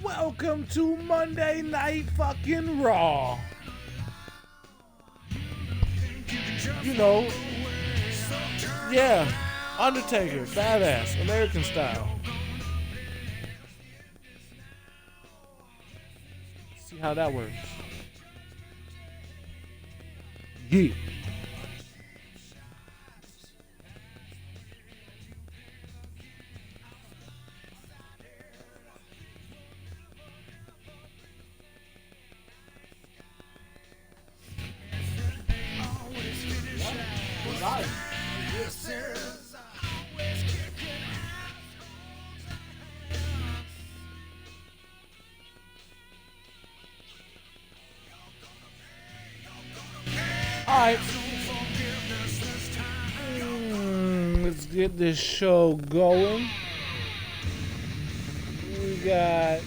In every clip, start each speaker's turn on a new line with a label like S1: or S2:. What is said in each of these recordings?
S1: Welcome to Monday Night fucking Raw. You know, yeah, Undertaker, badass, American style. See how that works. Yeah. Alright. Let's get this show going. We got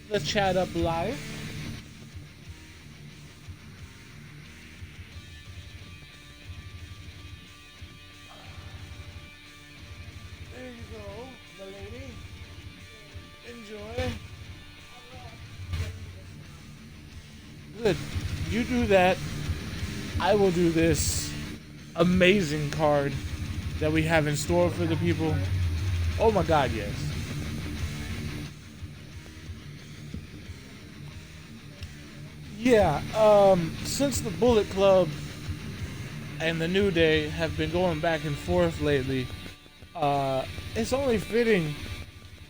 S1: the chat up live. There you go, my lady. Enjoy. Good. You do that. I will do this amazing card that we have in store for the people. Oh my god, yes. Yeah, since the Bullet Club and the New Day have been going back and forth lately, it's only fitting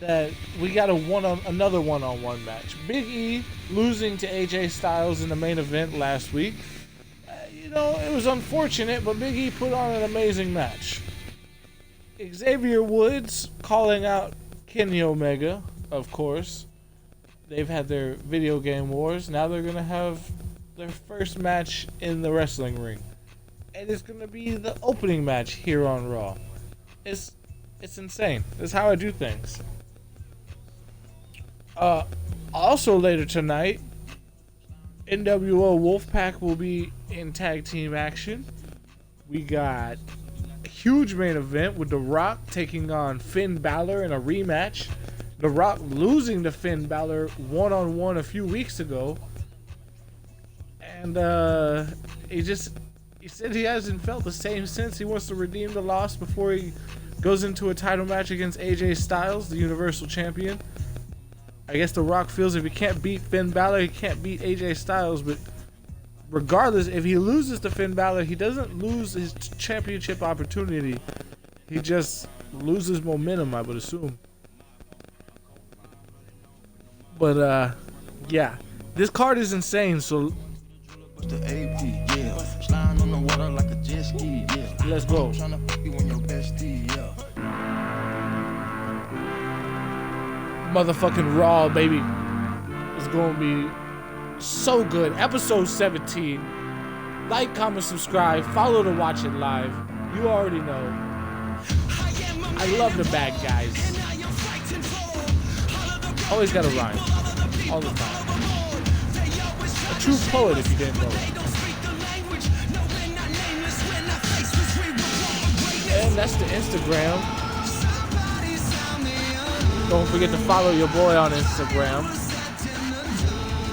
S1: that we got another one-on-one match. Big E losing to AJ Styles in the main event last week. You know, it was unfortunate, but Big E put on an amazing match. Xavier Woods calling out Kenny Omega, of course. They've had their video game wars. Now they're going to have their first match in the wrestling ring. And it's going to be the opening match here on Raw. It's insane. That's how I do things. Also later tonight, NWO Wolfpack will be in tag team action. We got a huge main event with The Rock taking on Finn Balor in a rematch. The Rock losing to Finn Balor one-on-one a few weeks ago. And he said he hasn't felt the same since. He wants to redeem the loss before he goes into a title match against AJ Styles, the Universal Champion. I guess The Rock feels if he can't beat Finn Balor, he can't beat AJ Styles. But regardless, if he loses to Finn Balor, he doesn't lose his championship opportunity. He just loses momentum, I would assume. But, yeah. This card is insane, so let's go. Motherfucking Raw, baby. It's gonna be so good. Episode 17. Like, comment, subscribe. Follow to watch it live. You already know. I love the bad guys. Always gotta rhyme. All the time. A true poet if you didn't know it. And that's the Instagram. Don't forget to follow your boy on Instagram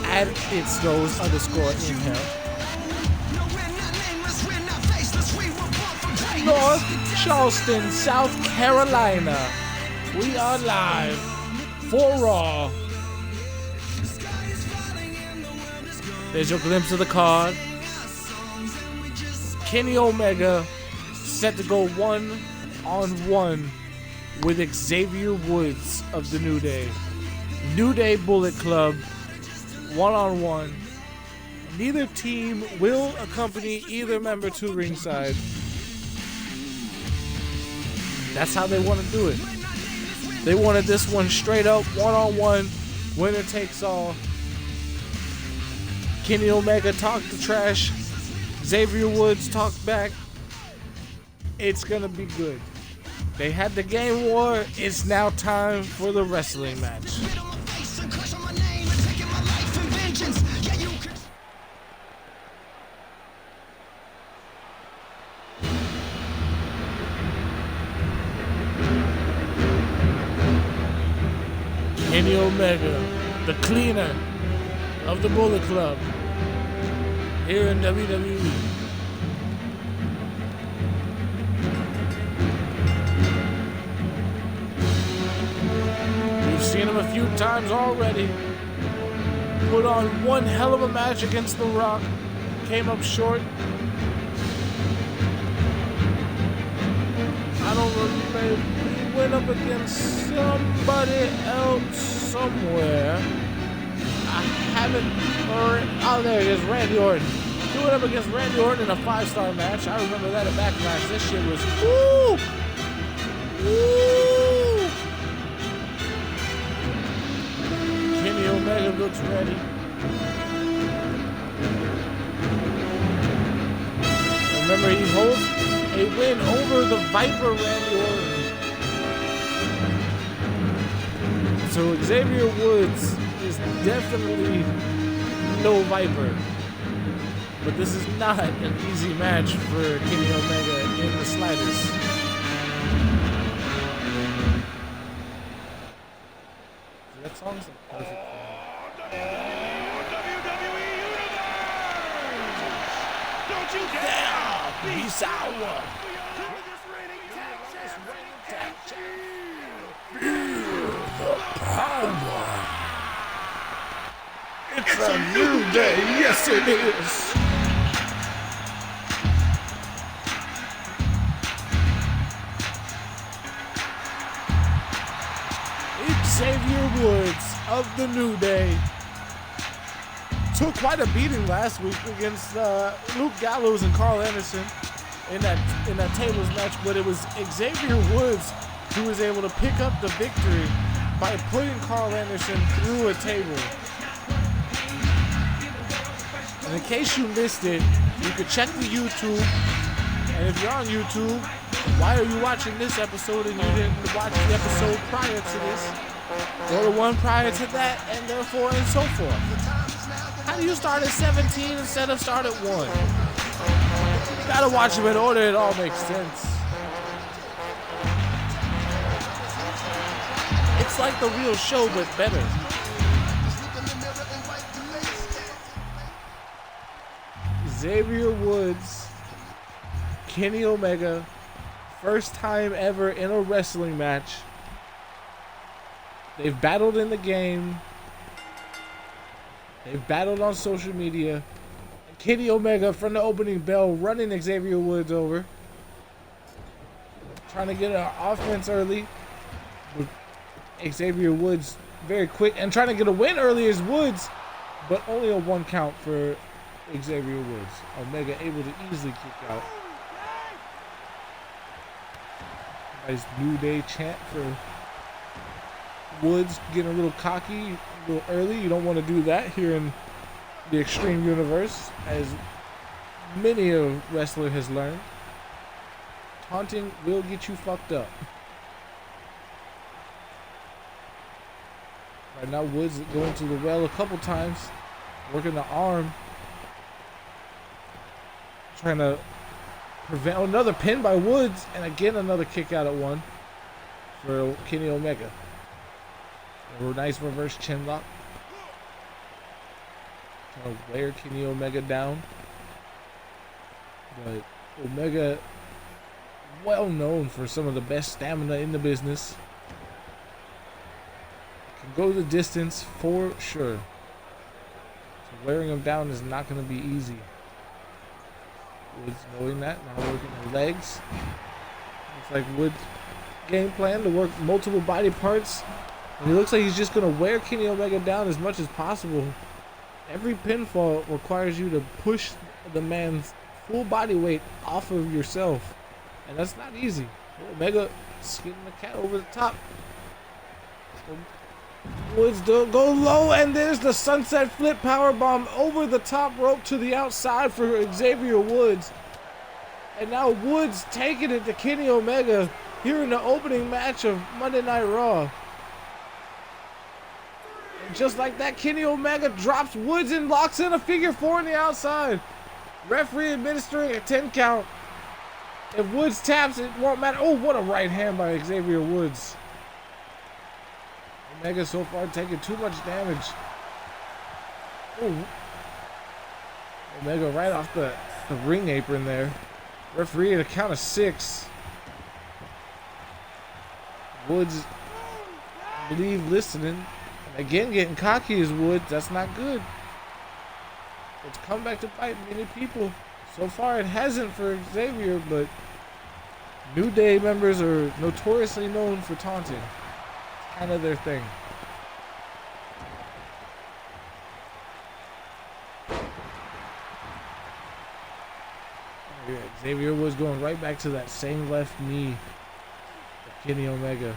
S1: at ItSnowsInHell. North Charleston, South Carolina. We are live for Raw. There's your glimpse of the card. Kenny Omega set to go one-on-one with Xavier Woods of the New Day. New Day Bullet Club, one-on-one. Neither team will accompany either member to ringside. That's how they want to do it. They wanted this one straight up, one-on-one, winner takes all. Kenny Omega talked the trash. Xavier Woods talked back. It's gonna be good. They had the game war. It's now time for the wrestling match. Kenny Omega, the cleaner of the Bullet Club, here in WWE. We've seen him a few times already. Put on one hell of a match against The Rock. Came up short. I don't remember. He went up against somebody else somewhere. I haven't heard. Oh, there he is, Randy Orton. He went up against Randy Orton in a 5-star match. I remember that at Backlash. This shit was woo! Woo! Kenny Omega looks ready. Remember, he holds a win over the Viper Randy Orton. So Xavier Woods is definitely no Viper. But this is not an easy match for Kenny Omega in the slightest. That song's perfect. Don't you dare be sour. Feel the power. It's a new day. Yes, it is. Xavier Woods of the New Day took quite a beating last week against Luke Gallows and Carl Anderson in that tables match, but it was Xavier Woods who was able to pick up the victory by putting Carl Anderson through a table. And in case you missed it, you could check the YouTube, and if you're on YouTube, why are you watching this episode and you didn't watch the episode prior to this? Or the one prior to that, and therefore and so forth. How do you start at 17 instead of start at 1? You gotta watch them in order, it all makes sense. It's like the real show, but better. Xavier Woods, Kenny Omega, first time ever in a wrestling match. They've battled in the game. They've battled on social media. Kenny Omega from the opening bell running Xavier Woods over. Trying to get an offense early. With Xavier Woods very quick. And trying to get a win early is Woods. But only a 1 count for Xavier Woods. Omega able to easily kick out. Nice New Day chant for Woods, getting a little cocky, a little early. You don't want to do that here in the Extreme Universe, as many a wrestler has learned. Taunting will get you fucked up. Right now, Woods going to the well a couple times, working the arm, trying to prevent another pin by Woods, and again another kick out at 1 for Kenny Omega. A nice reverse chin lock. Trying to wear Kenny Omega down. But Omega, well known for some of the best stamina in the business. Can go the distance for sure. So wearing him down is not going to be easy. Woods knowing that, now working the legs. Looks like Woods' game plan to work multiple body parts. And he looks like he's just going to wear Kenny Omega down as much as possible. Every pinfall requires you to push the man's full body weight off of yourself. And that's not easy. Omega skinning the cat over the top. Woods go low, and there's the sunset flip powerbomb over the top rope to the outside for Xavier Woods. And now Woods taking it to Kenny Omega here in the opening match of Monday Night Raw. And just like that, Kenny Omega drops Woods and locks in a figure 4 on the outside. Referee administering a 10 count. If Woods taps, it won't matter. Oh, what a right hand by Xavier Woods. Omega so far taking too much damage. Ooh. Omega right off the ring apron there. Referee at a count of 6. Woods, I believe, listening. Again, getting cocky as Woods. That's not good. It's come back to bite many people. So far, it hasn't for Xavier, but New Day members are notoriously known for taunting. It's kind of their thing. Xavier was going right back to that same left knee of Kenny Omega.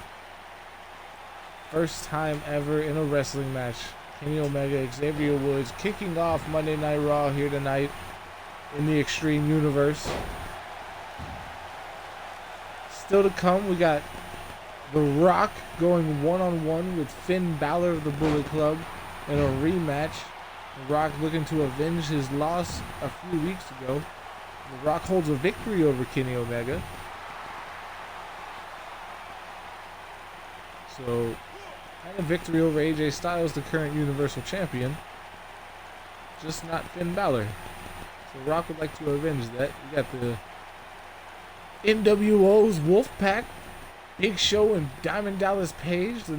S1: First time ever in a wrestling match. Kenny Omega, Xavier Woods kicking off Monday Night Raw here tonight in the Extreme Universe. Still to come, we got The Rock going one-on-one with Finn Balor of the Bullet Club in a rematch. The Rock looking to avenge his loss a few weeks ago. The Rock holds a victory over Kenny Omega. So, kind of victory over AJ Styles, the current Universal Champion. Just not Finn Balor. So Rock would like to avenge that. We got the NWO's Wolfpack, Big Show and Diamond Dallas Page, the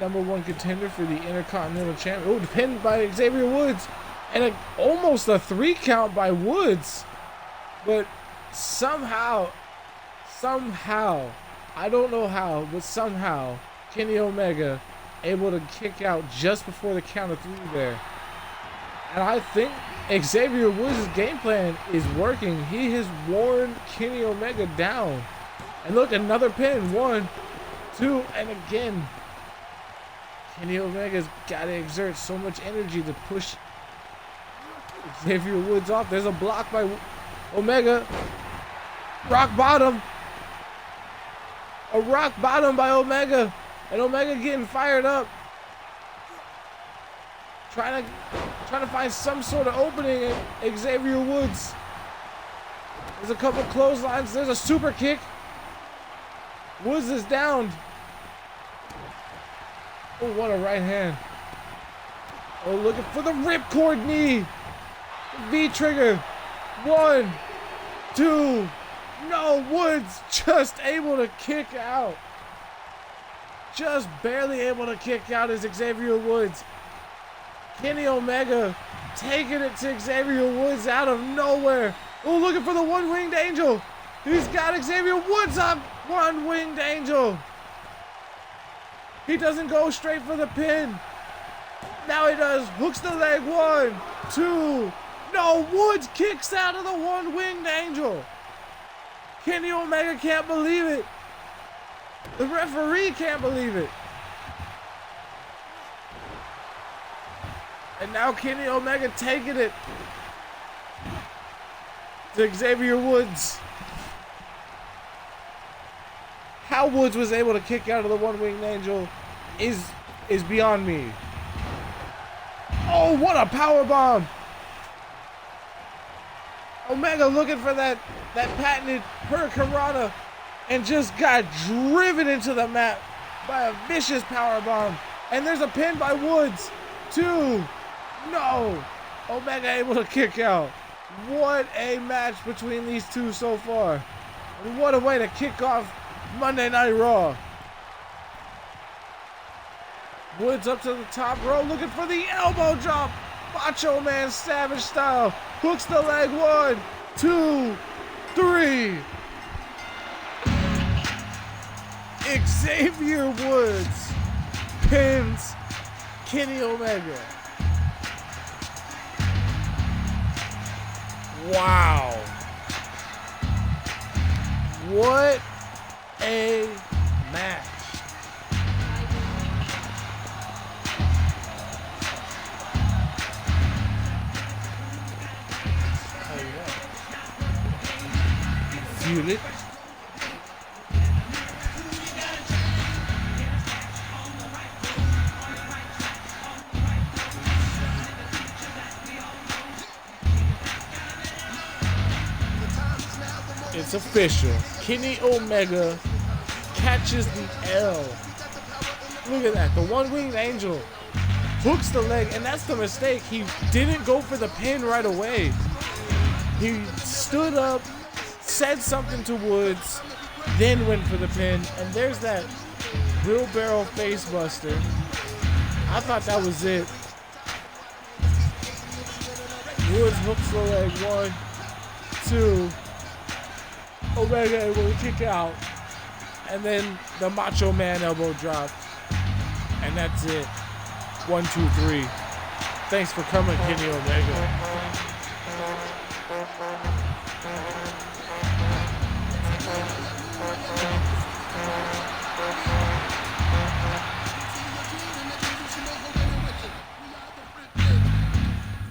S1: #1 contender for the Intercontinental Champion. Oh, pinned by Xavier Woods. And almost a 3 count by Woods. But somehow, I don't know how, but somehow, Kenny Omega able to kick out just before the count of 3 there. And I think Xavier Woods' game plan is working. He has worn Kenny Omega down. And look, another pin. 1, 2, and again. Kenny Omega's got to exert so much energy to push Xavier Woods off. There's a block by Omega. Rock bottom. A rock bottom by Omega. And Omega getting fired up. Trying to find some sort of opening in Xavier Woods. There's a couple clotheslines. There's a super kick. Woods is down. Oh, what a right hand. Oh, looking for the ripcord knee. V trigger. 1, 2. No, Woods just able to kick out. Just barely able to kick out is Xavier Woods. Kenny Omega taking it to Xavier Woods out of nowhere. Oh, looking for the one-winged angel. He's got Xavier Woods up. One-winged angel. He doesn't go straight for the pin. Now he does. Hooks the leg. 1, 2. No, Woods kicks out of the one-winged angel. Kenny Omega can't believe it. The referee can't believe it. And now Kenny Omega taking it to Xavier Woods. How Woods was able to kick out of the one-winged angel is beyond me. Oh, what a power bomb! Omega looking for that patented Hurricanrana and just got driven into the mat by a vicious power bomb. And there's a pin by Woods. 2. No! Omega able to kick out. What a match between these two so far. And what a way to kick off Monday Night Raw. Woods up to the top row looking for the elbow drop. Macho Man Savage style. Hooks the leg. 1, 2, 3. Xavier Woods pins Kenny Omega. Wow. What a match. Oh, yeah. Feel it. It's official. Kenny Omega catches the L Look at that. The one-winged angel hooks the leg, and that's the mistake. He didn't go for the pin right away. He stood up, said something to Woods, then went for the pin, and there's that wheelbarrow face buster. I thought that was it. Woods hooks the leg, 1, 2. Omega will kick out, and then the Macho Man elbow drop, and that's it. 1, 2, 3. Thanks for coming, Kenny Omega.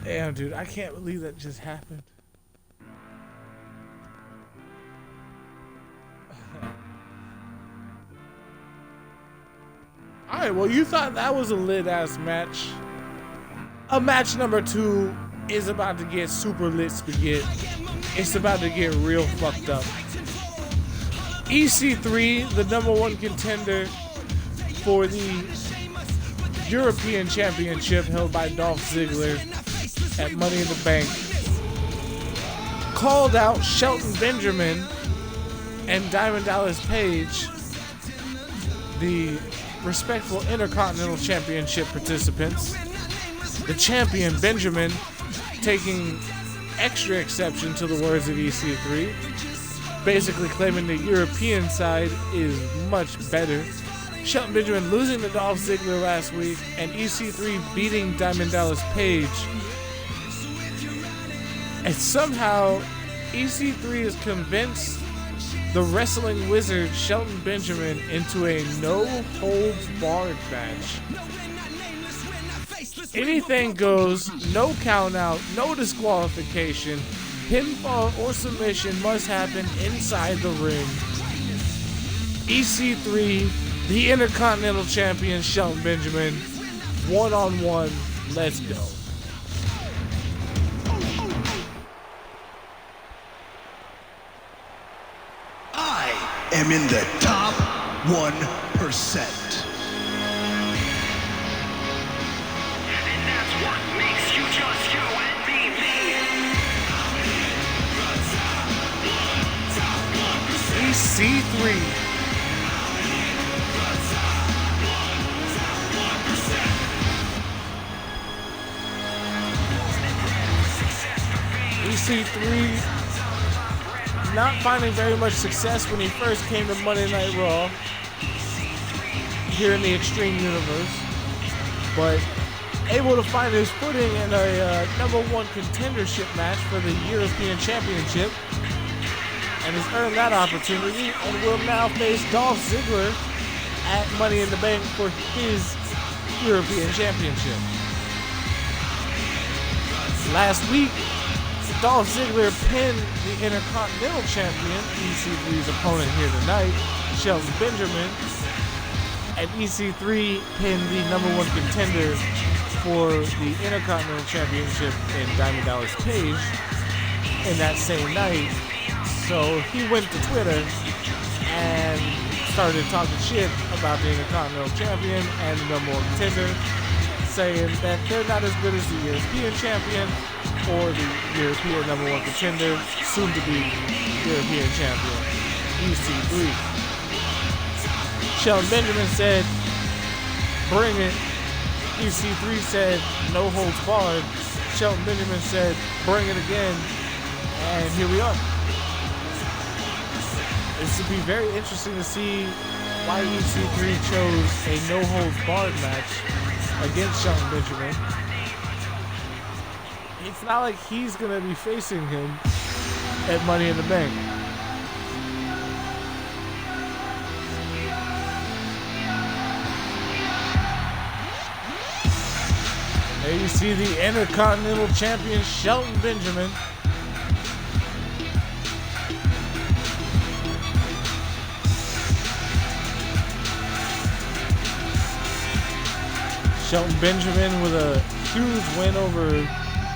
S1: Damn, dude, I can't believe that just happened. Alright, well, you thought that was a lit-ass match. Match number 2 is about to get super lit spaghetti. It's about to get real fucked up. EC3, the #1 contender for the European Championship held by Dolph Ziggler at Money in the Bank, called out Shelton Benjamin and Diamond Dallas Page, the respectful Intercontinental Championship participants. The champion, Benjamin, taking extra exception to the words of EC3, basically claiming the European side is much better. Shelton Benjamin losing to Dolph Ziggler last week, and EC3 beating Diamond Dallas Page. And somehow, EC3 is convinced the wrestling wizard Shelton Benjamin into a no-holds-barred match. Anything goes, no count out, no disqualification, pinfall or submission must happen inside the ring. EC3, the Intercontinental Champion Shelton Benjamin, one-on-one, let's go.
S2: I am in the top 1%. And that's what makes you just you and me.
S1: EC3. EC3 not finding very much success when he first came to Monday Night Raw here in the Extreme Universe, but able to find his footing in a #1 contendership match for the European Championship, and has earned that opportunity and will now face Dolph Ziggler at Money in the Bank for his European Championship. Last week, Dolph Ziggler pinned the Intercontinental Champion, EC3's opponent here tonight, Shelton Benjamin, and EC3 pinned the #1 contender for the Intercontinental Championship in Diamond Dallas Page in that same night. So he went to Twitter and started talking shit about the Intercontinental Champion and the #1 contender, saying that they're not as good as the European Champion or the European #1 contender, soon to be European Champion, EC3. Shelton Benjamin said, bring it. EC3 said, no holds barred. Shelton Benjamin said, bring it again. And here we are. This would be very interesting to see why EC3 chose a no holds barred match against Shelton Benjamin. It's not like he's going to be facing him at Money in the Bank. There you see the Intercontinental Champion Shelton Benjamin. Shelton Benjamin with a huge win over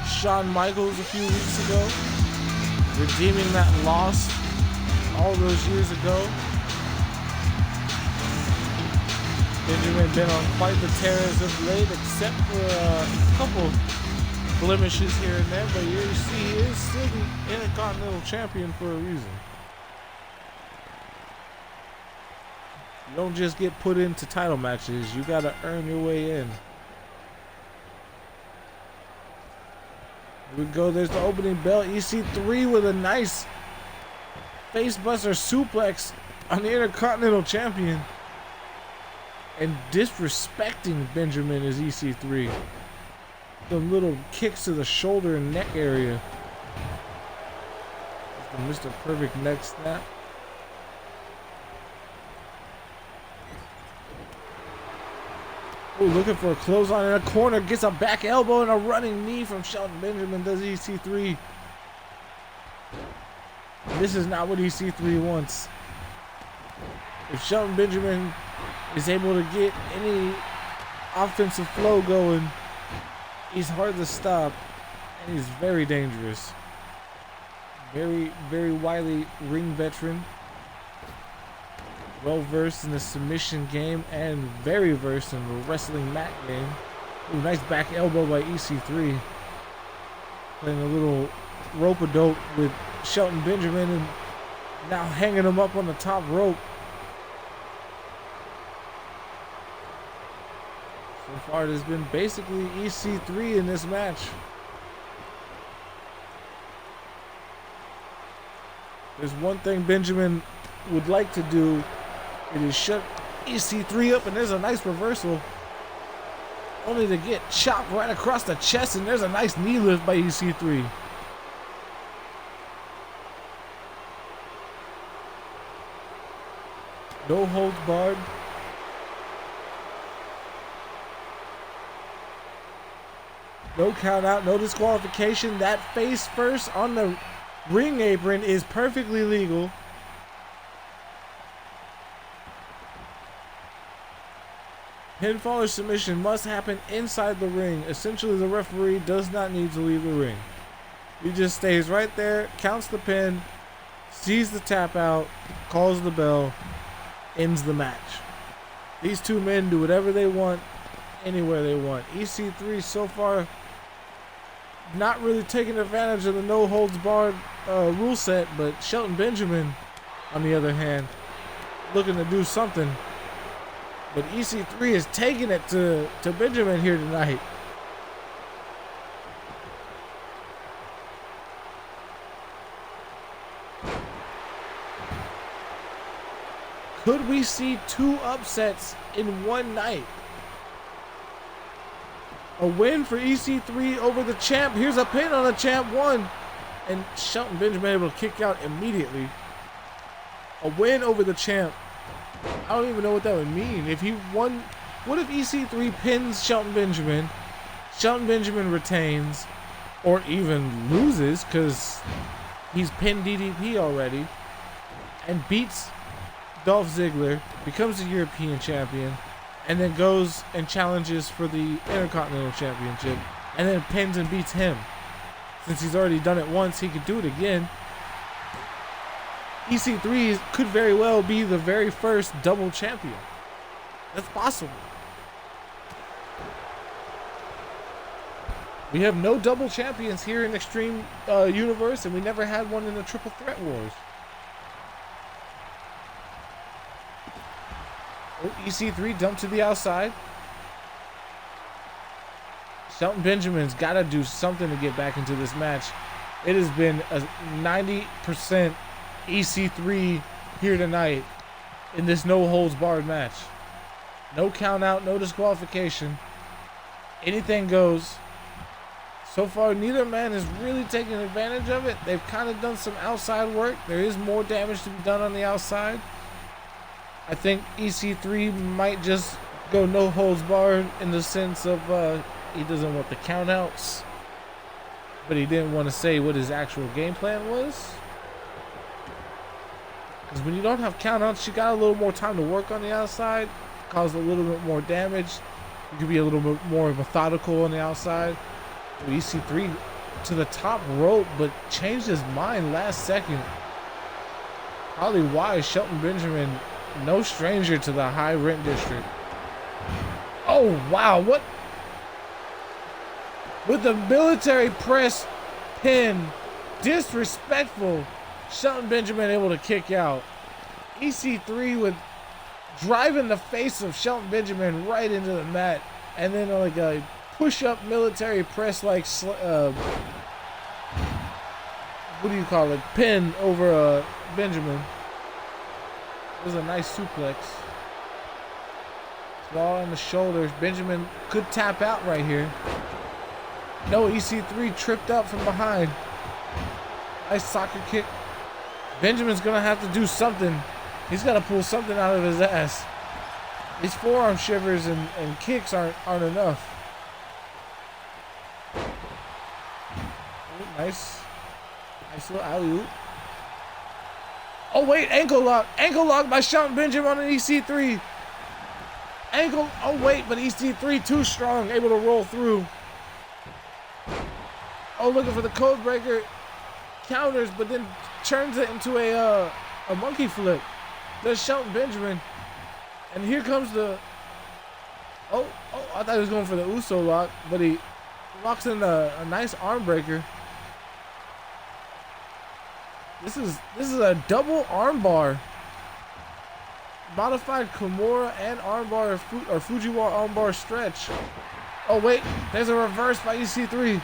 S1: Shawn Michaels a few weeks ago, redeeming that loss all those years ago. Benjamin been on quite the tear as of late, except for a couple blemishes here and there, but you see he is still the Intercontinental Champion for a reason. You don't just get put into title matches, you gotta earn your way in. Here we go, there's the opening bell. EC3 with a nice facebuster suplex on the Intercontinental Champion. And disrespecting Benjamin is EC3. The little kicks to the shoulder and neck area. Mr. Perfect neck snap. Ooh, looking for a clothesline in a corner. Gets a back elbow and a running knee from Shelton Benjamin. Does EC3. This is not what EC3 wants. If Shelton Benjamin is able to get any offensive flow going, he's hard to stop, and he's very dangerous. Very, very wily ring veteran. Well versed in the submission game and very versed in the wrestling mat game. Ooh, nice back elbow by EC3. Playing a little rope-a-dope with Shelton Benjamin and now hanging him up on the top rope. So far, it has been basically EC3 in this match. There's one thing Benjamin would like to do. It is shut EC3 up, and there's a nice reversal. Only to get chopped right across the chest, and there's a nice knee lift by EC3. No holds barred. No count out, no disqualification. That face first on the ring apron is perfectly legal. Pinfall or submission must happen inside the ring. Essentially, the referee does not need to leave the ring. He just stays right there, counts the pin, sees the tap out, calls the bell, ends the match. These two men do whatever they want, anywhere they want. EC3 so far not really taking advantage of the no holds barred rule set, but Shelton Benjamin, on the other hand, looking to do something. But EC3 is taking it to Benjamin here tonight. Could we see two upsets in one night? A win for EC3 over the champ. Here's a pin on the champ. One. And Shelton Benjamin able to kick out immediately. A win over the champ. I don't even know what that would mean. If he won, what if EC3 pins Shelton Benjamin retains, or even loses because he's pinned DDP already, and beats Dolph Ziggler, becomes the European champion, and then goes and challenges for the Intercontinental Championship, and then pins and beats him. Since he's already done it once, he could do it again. EC3 could very well be the very first double champion. That's possible. We have no double champions here in Extreme Universe, and we never had one in the Triple Threat Wars. Oh, EC3 dumped to the outside. Shelton Benjamin's got to do something to get back into this match. It has been a 90% EC3 here tonight in this no holds barred match. No count out, no disqualification. Anything goes. So far, neither man is really taking advantage of it. They've kind of done some outside work. There is more damage to be done on the outside. I think EC3 might just go no holds barred in the sense of he doesn't want the count outs, but he didn't want to say what his actual game plan was. Because when you don't have count outs, you got a little more time to work on the outside, cause a little bit more damage. You could be a little bit more methodical on the outside. EC3 to the top rope, but changed his mind last second. Probably why Shelton Benjamin, no stranger to the high rent district, Oh, wow. What? With the military press pin. Disrespectful. Shelton Benjamin able to kick out. EC3 with driving the face of Shelton Benjamin right into the mat. And then like a push-up military press like what do you call it? Pin over Benjamin. It was a nice suplex. Ball on the shoulders. Benjamin could tap out right here. No, EC3 tripped up from behind. Nice soccer kick. Benjamin's gonna have to do something. He's gotta pull something out of his ass. His forearm shivers and kicks aren't enough. Ooh, nice little alley-oop. Oh wait, ankle lock by Shelton Benjamin on an EC3. Ankle, oh wait, but EC3 too strong, able to roll through. Oh, looking for the code breaker. Counters, but then turns it into a monkey flip. There's Shelton Benjamin. And here comes the... Oh, I thought he was going for the Uso lock, but he locks in a nice arm breaker. This is a double arm bar. Modified Kimura and armbar or Fujiwara armbar stretch. Oh wait, there's a reverse by EC3.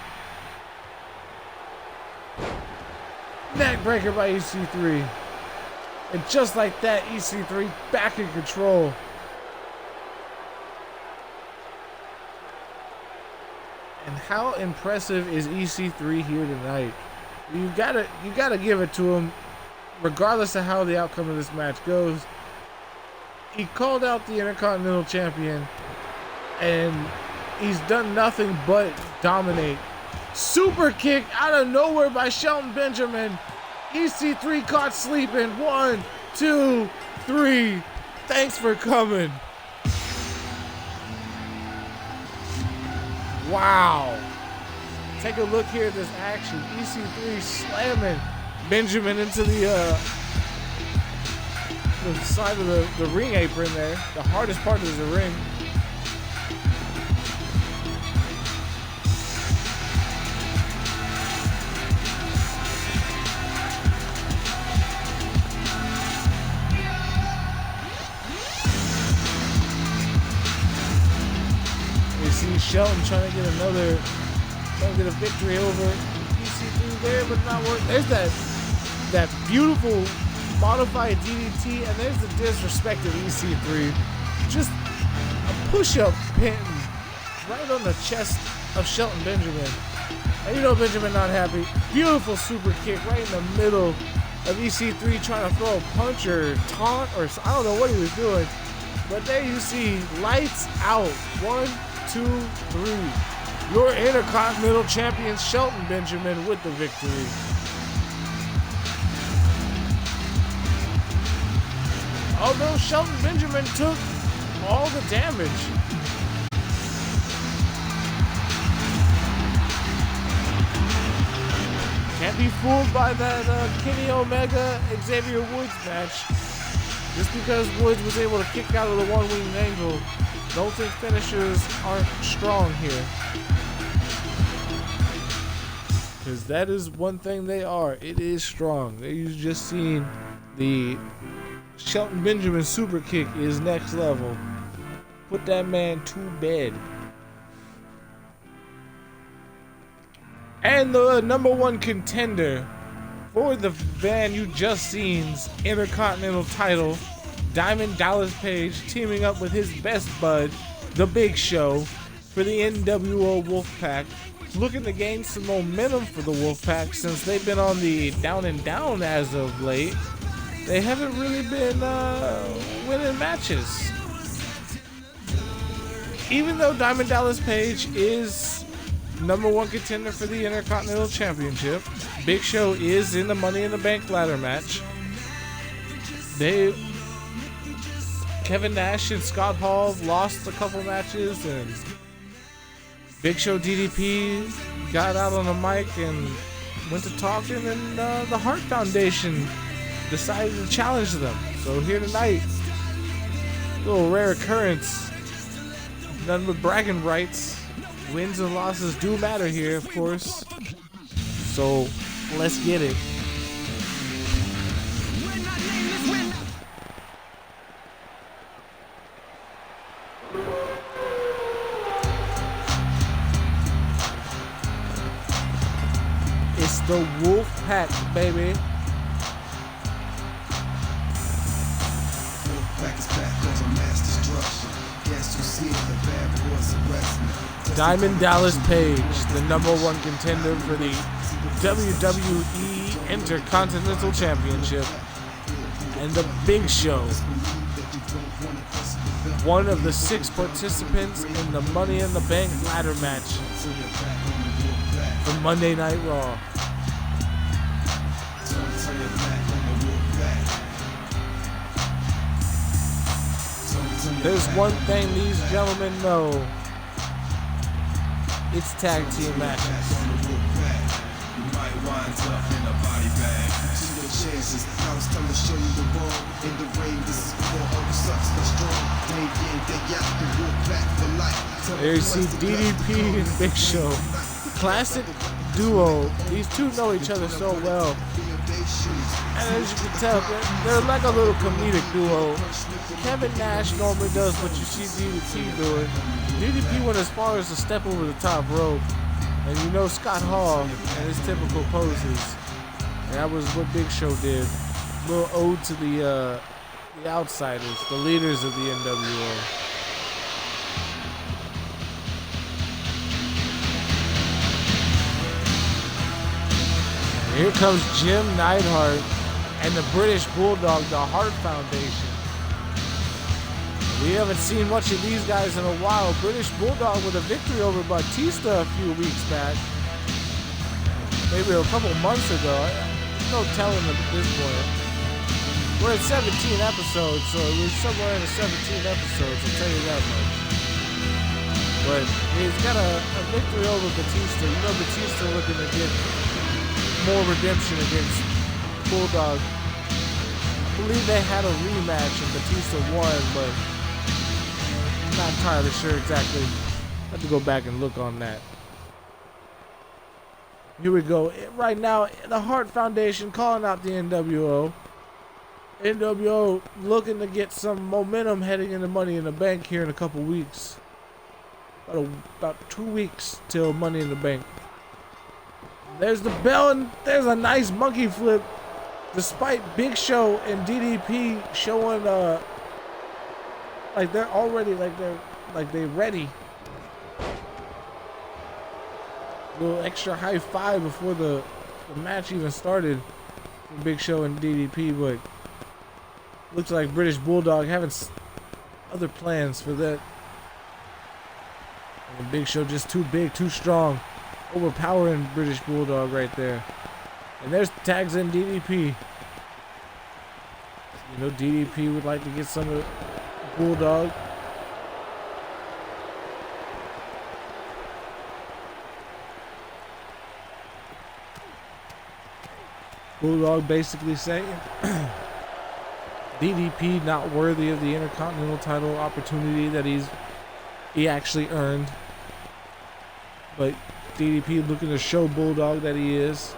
S1: Neck breaker by EC3. And just like that, EC3 back in control. And how impressive is EC3 here tonight? You gotta give it to him, regardless of how the outcome of this match goes. He called out the Intercontinental Champion, and he's done nothing but dominate. Super kick out of nowhere by Shelton Benjamin. EC3 caught sleeping. 1, 2, 3. Thanks for coming. Wow. Take a look here at this action. EC3 slamming Benjamin into the side of the ring apron there. The hardest part is the ring. You see Shelton trying to get a victory over EC3 there, but not work. There's that beautiful modified DDT, and there's the disrespect of EC3. Just a push-up pin right on the chest of Shelton Benjamin. And you know Benjamin not happy. Beautiful super kick right in the middle of EC3 trying to throw a punch or taunt or I don't know what he was doing. But there you see, lights out. 1, 2, 3. Your Intercontinental Champion Shelton Benjamin with the victory. Although Shelton Benjamin took all the damage. Can't be fooled by that Kenny Omega Xavier Woods match. Just because Woods was able to kick out of the one-winged angle, don't think finishers aren't strong here. Because that is one thing they are. It is strong. You've just seen the Shelton Benjamin super kick is next level. Put that man to bed. And the #1 contender for the man you just seen's Intercontinental title, Diamond Dallas Page, teaming up with his best bud, The Big Show, for the NWO Wolfpack. Looking to gain some momentum for the Wolfpack since they've been on the down and down as of late. They haven't really been winning matches. Even though Diamond Dallas Page is #1 contender for the Intercontinental Championship, Big Show is in the Money in the Bank ladder match. Kevin Nash and Scott Hall lost a couple matches, and Big Show DDP got out on the mic and went to talking, and the Hart Foundation decided to challenge them. So here tonight, a little rare occurrence. None but bragging rights. Wins and losses do matter here, of course. So let's get it. It's the Wolf Pack, baby. Diamond Dallas Page, the #1 contender for the WWE Intercontinental Championship, and the Big Show, one of the 6 participants in the Money in the Bank ladder match for Monday Night Raw. There's one thing these gentlemen know. It's tag team matches. There you see DDP and Big Show. Classic duo. These two know each other so well. And as you can tell, they're like a little comedic duo. Kevin Nash normally does what you see DDP doing. DDP went as far as to step over the top rope. And you know Scott Hall and his typical poses. And that was what Big Show did. A little ode to the outsiders, the leaders of the NWO. Here comes Jim Neidhart and the British Bulldog, the Hart Foundation. We haven't seen much of these guys in a while. British Bulldog with a victory over Batista a few weeks back. Maybe a couple months ago. No telling at this point. We're at 17 episodes, so it was somewhere in the 17 episodes, I'll tell you that much. But he's got a victory over Batista. You know Batista looking to get more redemption against Bulldog. I believe they had a rematch and Batista won, but I'm not entirely sure exactly. I have to go back and look on that. Here we go. Right now, the Hart Foundation calling out the NWO. NWO looking to get some momentum heading into Money in the Bank here in a couple weeks. About 2 weeks till Money in the Bank. There's the bell and there's a nice monkey flip. Despite Big Show and DDP showing like they're already they're ready. A little extra high five before the match even started for Big Show and DDP, but looks like British Bulldog having other plans for that. And Big Show just too big, too strong, overpowering British Bulldog right there. And there's tags in DDP. You know DDP would like to get some of Bulldog. Bulldog basically saying DDP not worthy of the Intercontinental title opportunity that he actually earned. But DDP looking to show Bulldog that he is.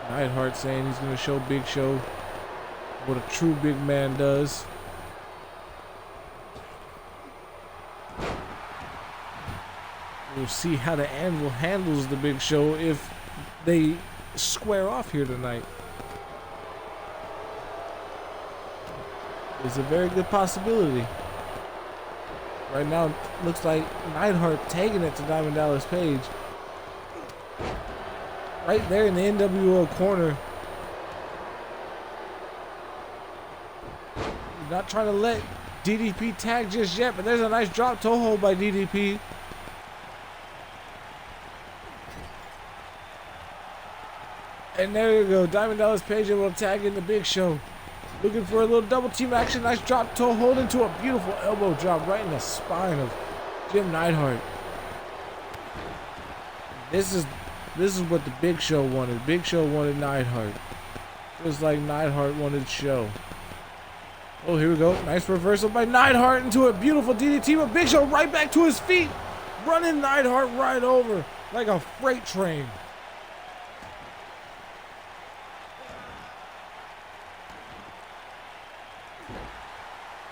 S1: Neidhart saying he's going to show Big Show what a true big man does. We'll see how the Anvil handles the Big Show if they square off here tonight. It's a very good possibility. Right now, it looks like Neidhart taking it to Diamond Dallas Page. Right there in the NWO corner. Not trying to let DDP tag just yet, but there's a nice drop toe hold by DDP. And there you go, Diamond Dallas Page able to tag in the Big Show. Looking for a little double team action. Nice drop toe hold into a beautiful elbow drop right in the spine of Jim Neidhart. This is what the Big Show wanted. Big Show wanted Neidhart. Just like Neidhart wanted Show. Oh, here we go. Nice reversal by Neidhart into a beautiful DDT, but Big Show right back to his feet. Running Neidhart right over like a freight train.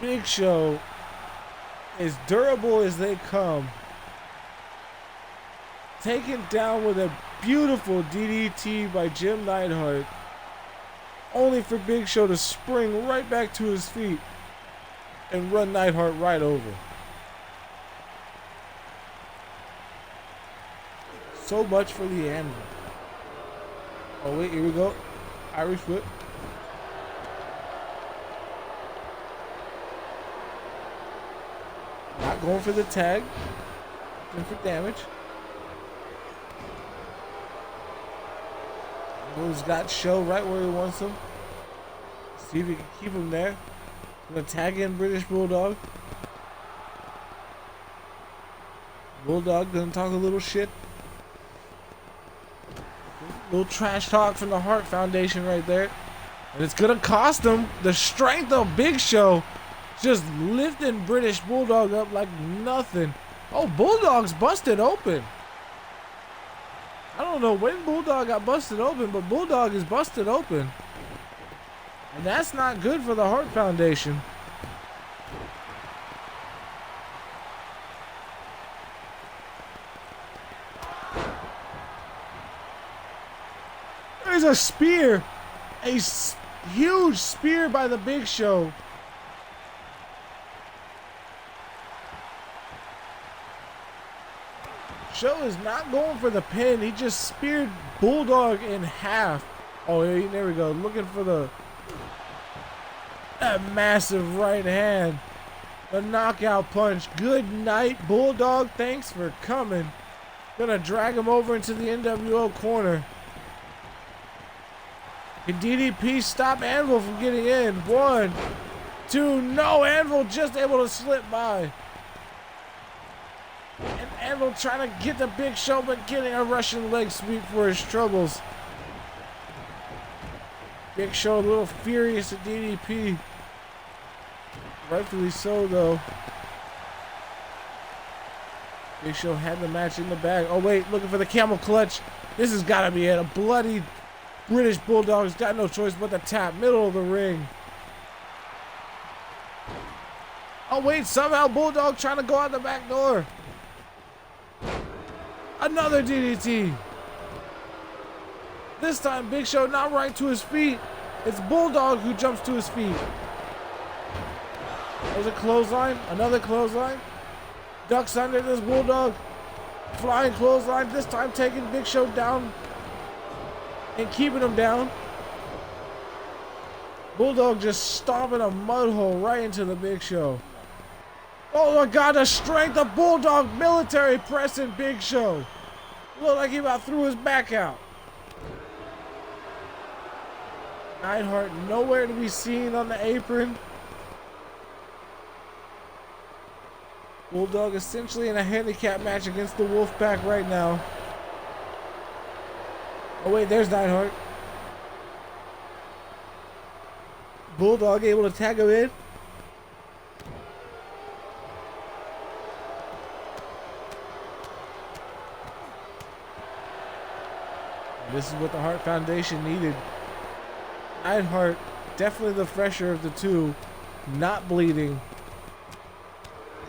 S1: Big Show, as durable as they come, taken down with a beautiful DDT by Jim Neidhart, only for Big Show to spring right back to his feet and run Neidhart right over. So much for the Anvil. Oh wait, here we go. Irish whip. Not going for the tag. Going for damage. Anvil's got Show right where he wants him. See if he can keep him there. Gonna tag in British Bulldog. Bulldog gonna talk a little shit. Little trash talk from the Hart Foundation right there. And it's gonna cost him the strength of Big Show. Just lifting British Bulldog up like nothing. Oh, Bulldog's busted open. I don't know when Bulldog got busted open, but Bulldog is busted open. And that's not good for the Hart Foundation. There's a spear. A huge spear by the Big Show. Show is not going for the pin. He just speared Bulldog in half. Oh, there we go. Looking for that massive right hand. The knockout punch. Good night, Bulldog. Thanks for coming. Gonna drag him over into the NWO corner. Can DDP stop Anvil from getting in? 1, 2, no. Anvil just able to slip by. And Anvil trying to get the Big Show, but getting a Russian leg sweep for his troubles. Big Show a little furious at DDP. Rightfully so, though. Big Show had the match in the bag. Oh, wait, looking for the camel clutch. This has got to be it. A bloody British Bulldog's got no choice but to tap. Middle of the ring. Oh, wait, somehow Bulldog trying to go out the back door. Another DDT. This time, Big Show not right to his feet. It's Bulldog who jumps to his feet. There's a clothesline. Another clothesline. Ducks under this Bulldog. Flying clothesline. This time taking Big Show down and keeping him down. Bulldog just stomping a mud hole right into the Big Show. Oh my God, the strength of Bulldog military pressing Big Show. Looked like he about threw his back out. Neidhart nowhere to be seen on the apron. Bulldog essentially in a handicap match against the Wolfpack right now. Oh wait, there's Neidhart. Bulldog able to tag him in. This is what the Hart Foundation needed. Neidhart, definitely the fresher of the two, not bleeding.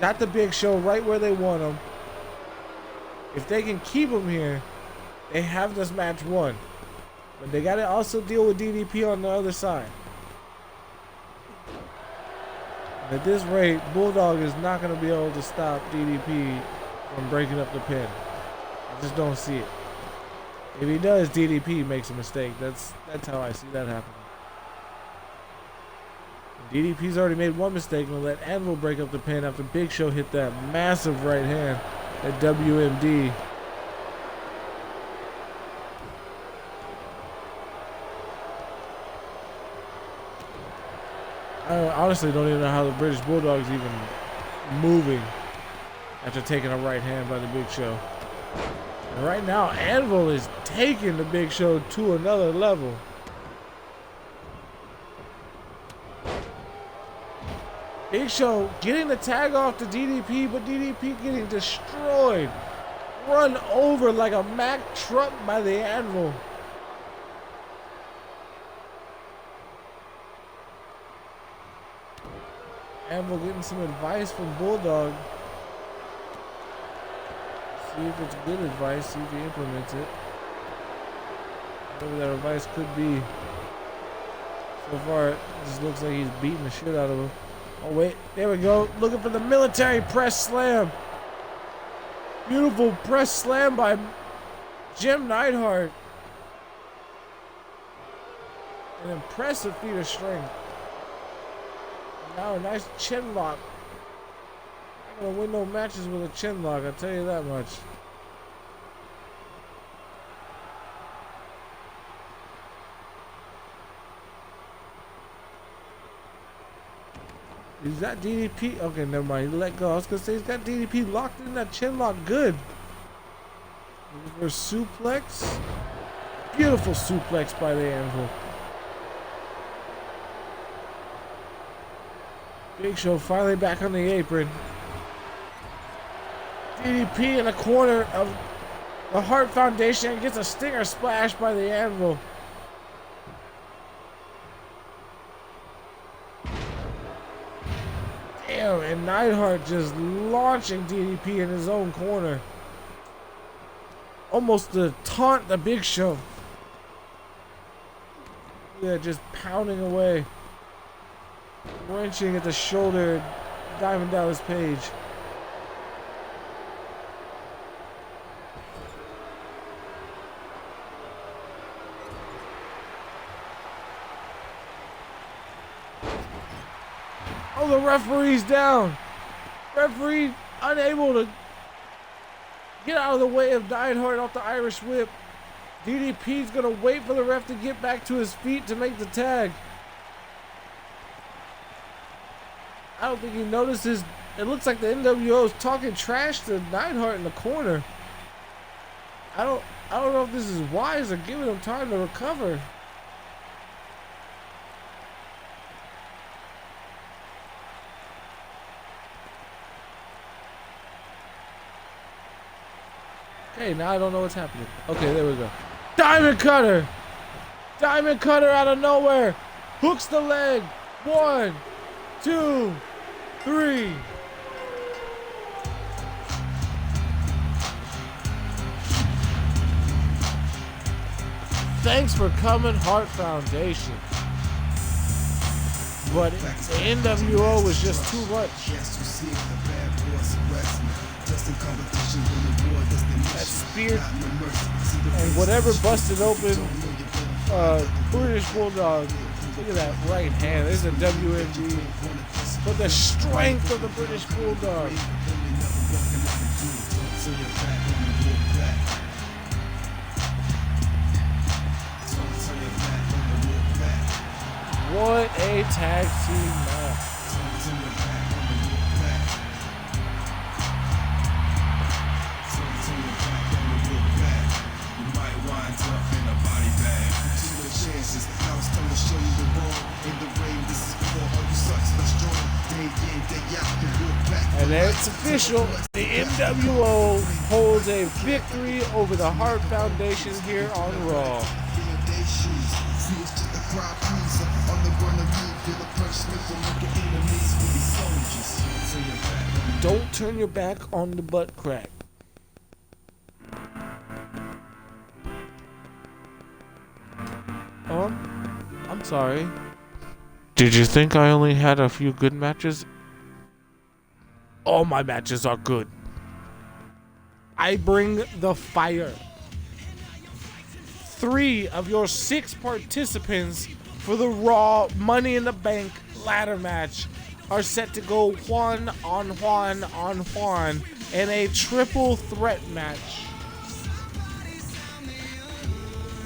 S1: Got the Big Show right where they want him. If they can keep him here, they have this match won. But they got to also deal with DDP on the other side. At this rate, Bulldog is not going to be able to stop DDP from breaking up the pin. I just don't see it. If he does, DDP makes a mistake. That's how I see that happening. DDP's already made one mistake and let Anvil break up the pin after Big Show hit that massive right hand at WMD. I honestly don't even know how the British Bulldog's even moving after taking a right hand by the Big Show. And right now, Anvil is taking the Big Show to another level. Big Show getting the tag off to DDP, but DDP getting destroyed. Run over like a Mack truck by the Anvil. Anvil getting some advice from Bulldog. See if it's good advice, see if he implements it. Whatever that advice could be. So far, it just looks like he's beating the shit out of him. Oh wait, there we go. Looking for the military press slam. Beautiful press slam by Jim Neidhart. An impressive feat of strength. Now a nice chin lock. Not gonna win no matches with a chin lock, I'll tell you that much. He's got DDP. Okay, never mind. He let go. I was gonna say he's got DDP locked in that chin lock. Good. Reverse suplex. Beautiful suplex by the Anvil. Big Show finally back on the apron. DDP in the corner of the Hart Foundation gets a stinger splash by the Anvil. Damn, and Neidhart just launching DDP in his own corner. Almost to taunt the Big Show. Yeah, just pounding away. Wrenching at the shoulder, Diamond Dallas Page. Oh, the referee's down. Referee unable to get out of the way of Neidhart off the Irish Whip. DDP's gonna wait for the ref to get back to his feet to make the tag. I don't think he notices. It looks like the NWO is talking trash to Neidhart in the corner. I don't know if this is wise or giving him time to recover. Okay, now I don't know what's happening. Okay, there we go. Diamond Cutter! Diamond Cutter out of nowhere! Hooks the leg! 1, 2, 3. Thanks for coming, Hart Foundation. But the NWO was just too much. That spear and whatever busted open British Bulldog. Look at that right hand. This is a WMD. But the strength of the British Bulldog. What a tag team match. And it's official. The NWO holds a victory over the Hart Foundation here on Raw. Don't turn your back on the butt crack. I'm sorry. Did you think I only had a few good matches? All my matches are good. I bring the fire. 3 of your 6 participants for the Raw Money in the Bank ladder match are set to go Juan on Juan on Juan in a triple threat match.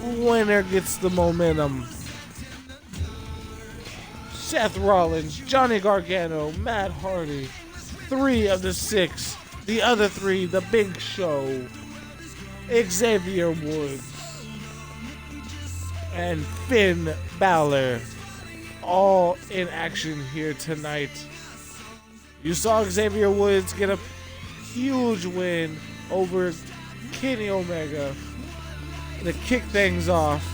S1: Winner gets the momentum. Seth Rollins, Johnny Gargano, Matt Hardy. 3 of the 6. The other 3, The Big Show, Xavier Woods, and Finn Balor. All in action here tonight. You saw Xavier Woods get a huge win over Kenny Omega to kick things off.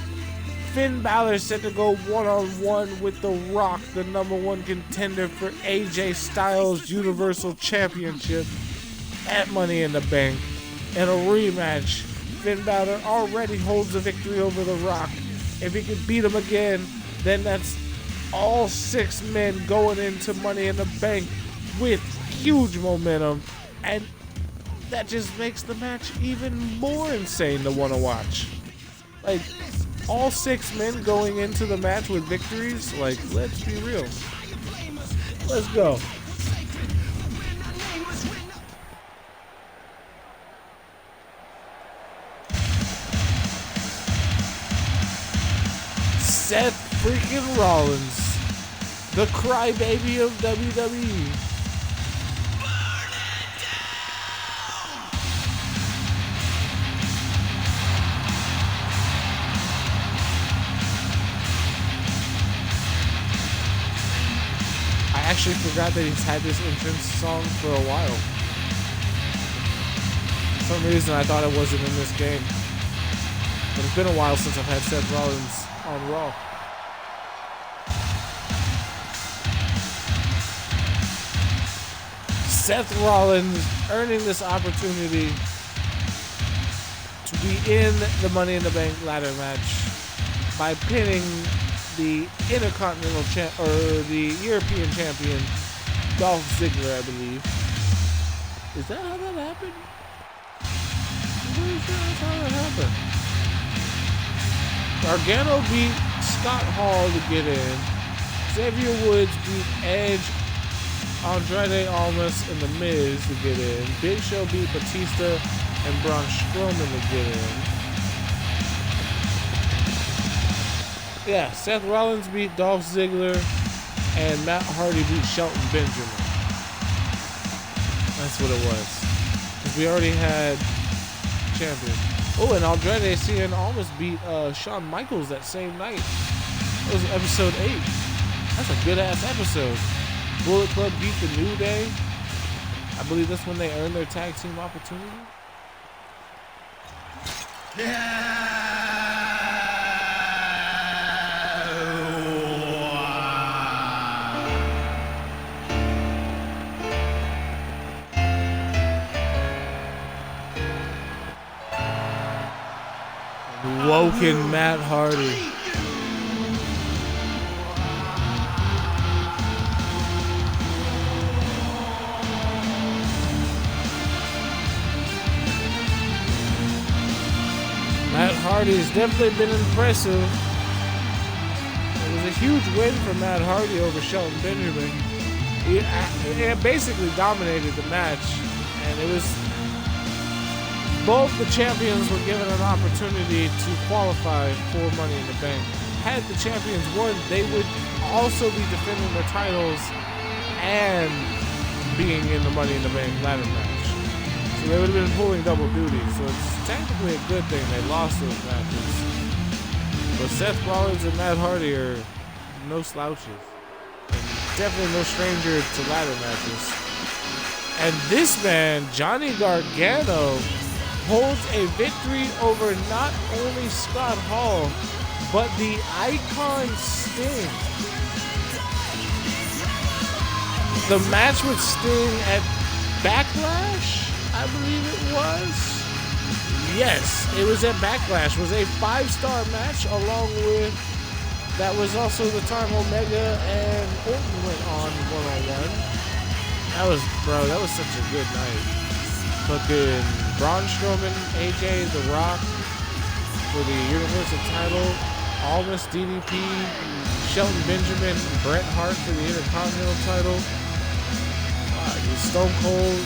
S1: Finn Balor set to go one-on-one with The Rock, the #1 contender for AJ Styles Universal Championship at Money in the Bank. In a rematch, Finn Balor already holds the victory over The Rock. If he can beat him again, then that's all 6 men going into Money in the Bank with huge momentum, and that just makes the match even more insane to want to watch. Like, all 6 men going into the match with victories, like, let's be real. Let's go. Seth freaking Rollins, the crybaby of WWE. I actually forgot that he's had this entrance song for a while. For some reason I thought it wasn't in this game. But it's been a while since I've had Seth Rollins on Raw. Seth Rollins earning this opportunity to be in the Money in the Bank ladder match by pinning the Intercontinental or the European Champion Dolph Ziggler, I believe. Is that how that happened? I'm pretty sure that's how that happened. Gargano beat Scott Hall to get in. Xavier Woods beat Edge, Andrade Almas, and The Miz to get in. Big Show beat Batista and Braun Strowman to get in. Yeah, Seth Rollins beat Dolph Ziggler, and Matt Hardy beat Shelton Benjamin. That's what it was. 'Cause we already had champion. Oh, and Andrade Cien almost beat Shawn Michaels that same night. That was episode 8. That's a good-ass episode. Bullet Club beat the New Day. I believe that's when they earned their tag team opportunity. Woken Matt Hardy. Matt Hardy's definitely been impressive. It was a huge win for Matt Hardy over Shelton Benjamin. He basically dominated the match, and it was both the champions were given an opportunity to qualify for Money in the Bank. Had the champions won, they would also be defending their titles and being in the Money in the Bank ladder match. So they would have been pulling double duty. So it's technically a good thing they lost those matches. But Seth Rollins and Matt Hardy are no slouches. And definitely no stranger to ladder matches. And this man, Johnny Gargano, holds a victory over not only Scott Hall, but the Icon Sting. The match with Sting at Backlash, I believe it was. Yes, it was at Backlash. It was a 5-star match, along with, that was also the time Omega and Orton went on one-on-one. That was such a good night. Fucking Braun Strowman, AJ, The Rock for the Universal title, Almas, DDP, Shelton Benjamin, Bret Hart for the Intercontinental title, Stone Cold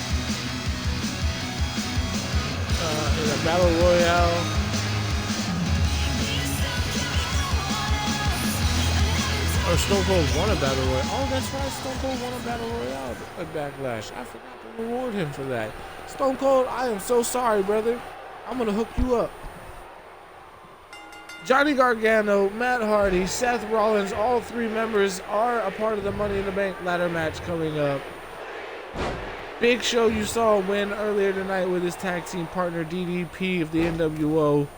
S1: in a Battle Royale. Or Stone Cold won a Battle Royale. Oh, that's right, Stone Cold won a Battle Royale at Backlash. I forgot to reward him for that. Stone Cold, I am so sorry, brother. I'm going to hook you up. Johnny Gargano, Matt Hardy, Seth Rollins, all 3 members are a part of the Money in the Bank ladder match coming up. Big Show, you saw a win earlier tonight with his tag team partner DDP of the NWO.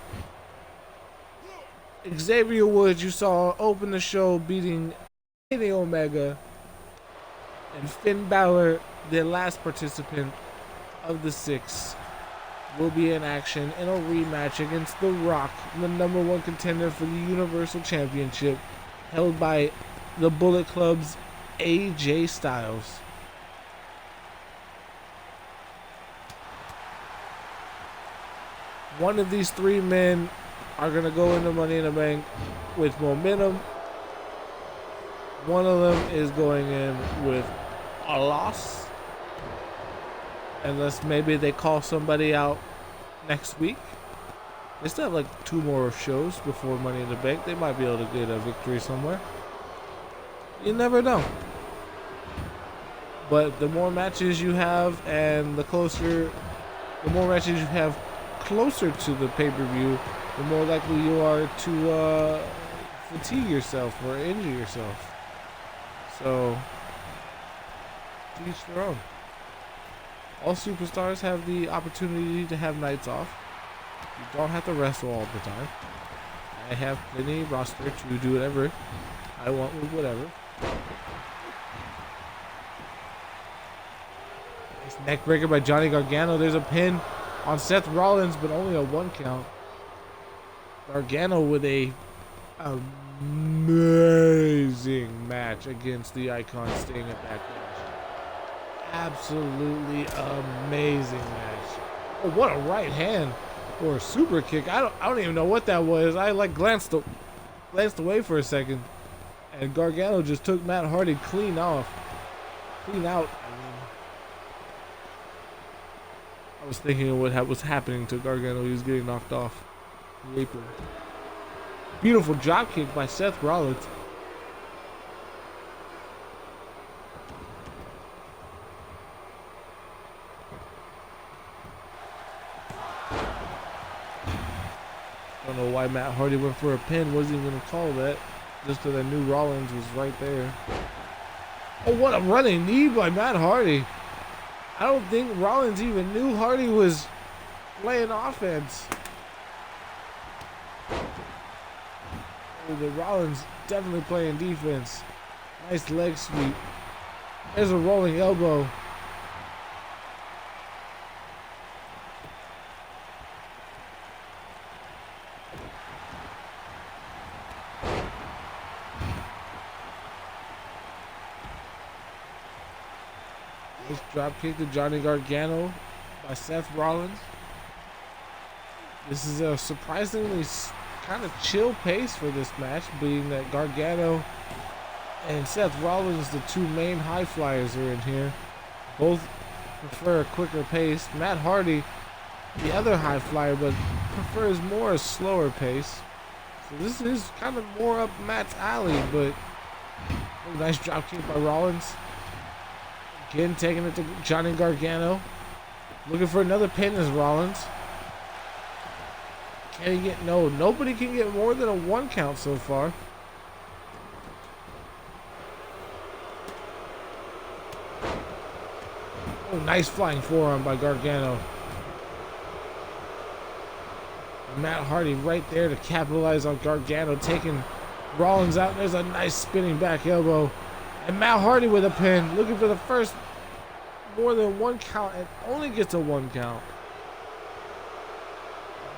S1: Xavier Woods, you saw open the show beating Kenny Omega. And Finn Balor, the last participant of the 6, will be in action in a rematch against The Rock, the #1 contender for the Universal Championship, held by the Bullet Club's AJ Styles. One of these 3 men are going to go into Money in the Bank with momentum. One of them is going in with a loss. Unless maybe they call somebody out next week. They still have like 2 more shows before Money in the Bank. They might be able to get a victory somewhere. You never know. But the more matches you have and the more matches you have closer to the pay-per-view, the more likely you are to fatigue yourself or injure yourself. So, to each their own. All superstars have the opportunity to have nights off. You don't have to wrestle all the time. I have plenty roster to do whatever I want with whatever. Nice neck breaker by Johnny Gargano. There's a pin on Seth Rollins, but only a 1 count. Gargano with a amazing match against the Icon Sting at Backlash. Absolutely amazing match. Oh, what a right hand or a super kick. I don't even know what that was. I like glanced away for a second, and Gargano just took Matt Hardy clean out. I mean, I was thinking of what was happening to Gargano. He was getting knocked off the apron. Beautiful drop kick by Seth Rollins. Don't know why Matt Hardy went for a pin. Wasn't even gonna call that, just because I knew Rollins was right there. Oh, what a running knee by Matt Hardy. I don't think Rollins even knew Hardy was playing offense. Oh, but Rollins definitely playing defense. Nice leg sweep. There's a rolling elbow. Nice drop kick to Johnny Gargano by Seth Rollins. This is a surprisingly kind of chill pace for this match, being that Gargano and Seth Rollins, the 2 main high flyers, are in here. Both prefer a quicker pace. Matt Hardy, the other high flyer, but prefers more a slower pace. So this is kind of more up Matt's alley, but oh, nice drop kick by Rollins. Again, taking it to Johnny Gargano. Looking for another pin is Rollins. Can he get, no, nobody can get more than a 1 count so far. Oh, nice flying forearm by Gargano. And Matt Hardy right there to capitalize on Gargano, taking Rollins out. There's a nice spinning back elbow. And Matt Hardy with a pin, looking for the first more than 1 count, and only gets a 1 count.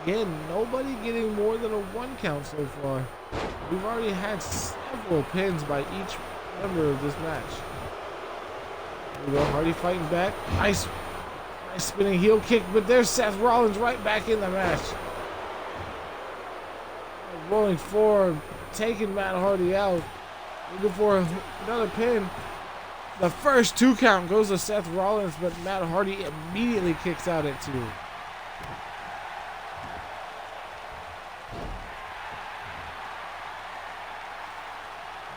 S1: Again, nobody getting more than a 1 count so far. We've already had several pins by each member of this match. Here we go, Hardy fighting back. Nice spinning heel kick, but there's Seth Rollins right back in the match. Rolling forward, taking Matt Hardy out. Looking for another pin. The first 2 count goes to Seth Rollins, but Matt Hardy immediately kicks out at 2.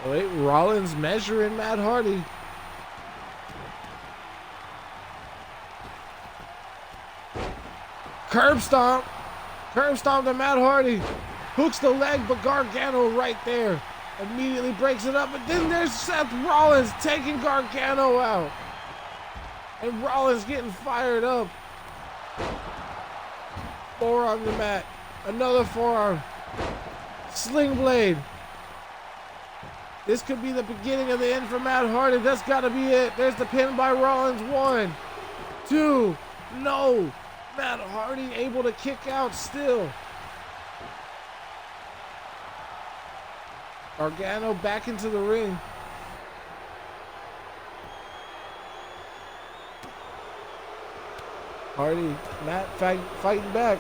S1: Wait, Rollins measuring Matt Hardy. Curb stomp. Curb stomp to Matt Hardy. Hooks the leg, but Gargano right there. Immediately breaks it up, but then there's Seth Rollins taking Gargano out. And Rollins getting fired up. Forearm to Matt. Another forearm. Sling blade. This could be the beginning of the end for Matt Hardy. That's got to be it. There's the pin by Rollins. 1, 2. No. Matt Hardy able to kick out still. Gargano back into the ring. Hardy, Matt fighting back.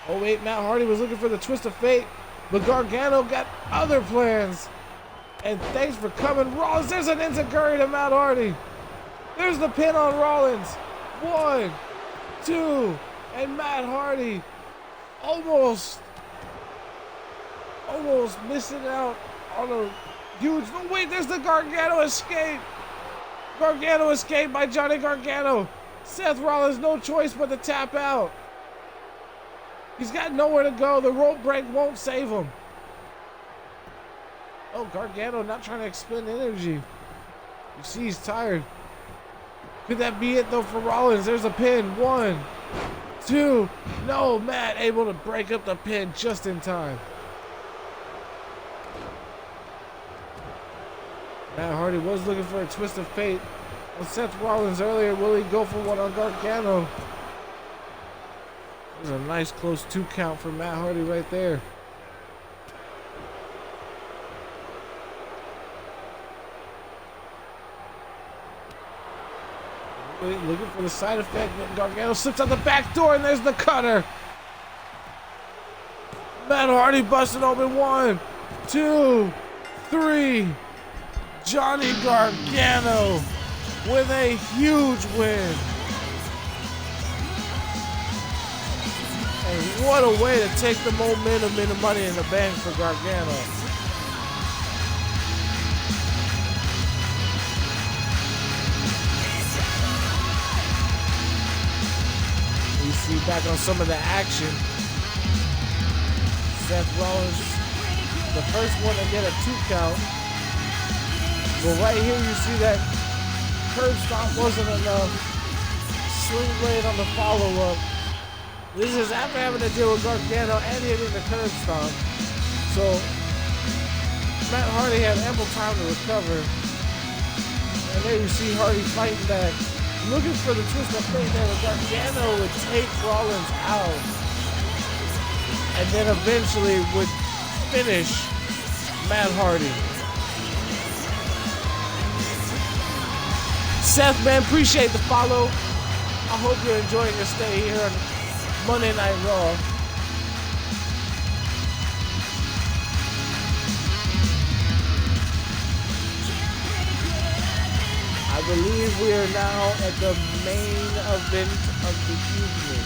S1: Oh wait, Matt Hardy was looking for the twist of fate, but Gargano got other plans. And thanks for coming, Rollins. There's an enziguri to Matt Hardy. There's the pin on Rollins. 1, 2, and Matt Hardy almost missing out on a huge. Oh wait, there's the Gargano escape. Gargano escaped by Johnny Gargano. Seth Rollins no choice but to tap out. He's got nowhere to go. The rope break won't save him. Oh, Gargano not trying to expend energy. You see he's tired. Could that be it though for Rollins? There's a pin. 1, 2. No, Matt able to break up the pin just in time. Matt Hardy was looking for a twist of fate on Seth Rollins earlier. Will he go for one on Gargano? There's a nice close 2 count for Matt Hardy right there. Looking for the side effect, but Gargano slips out the back door, and there's the cutter. Matt Hardy busting open. 1, 2, 3. Johnny Gargano with a huge win. And what a way to take the momentum into Money in the Bank for Gargano. We see back on some of the action. Seth Rollins, the first one to get a 2 count. But right here you see that curb stomp wasn't enough. Sling blade on the follow-up. This is after having to deal with Gargano and hitting the curb stomp. So Matt Hardy had ample time to recover. And there you see Hardy fighting back. Looking for the twist of fate there, but Gargano would take Rollins out. And then eventually would finish Matt Hardy. Seth, man, appreciate the follow. I hope you're enjoying your stay here on Monday Night Raw. I believe we are now at the main event of the evening.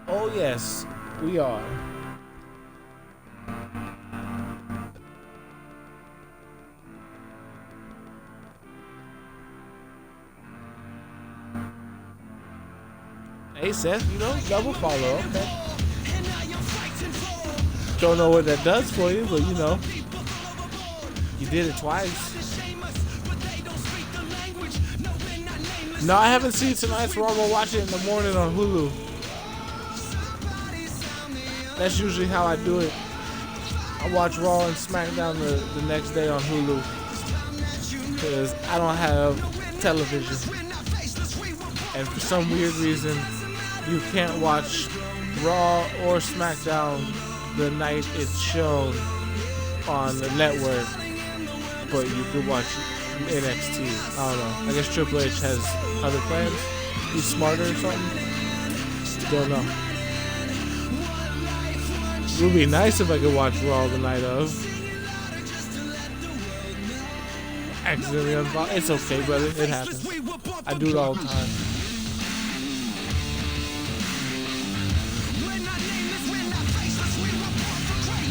S1: Oh yes, we are. Hey Seth, you know, double follow, okay. Don't know what that does for you, but you know, you did it twice. No, I haven't seen tonight's Raw. We'll watch it in the morning on Hulu. That's usually how I do it. I watch Raw and SmackDown the next day on Hulu. Because I don't have television. And for some weird reason, you can't watch Raw or SmackDown the night it's shown on the network, but you could watch NXT. I don't know. I guess Triple H has other plans. He's smarter or something. Don't know. It would be nice if I could watch Raw the night of. Accidentally unfollowed. It's okay, brother. It happens. I do it all the time.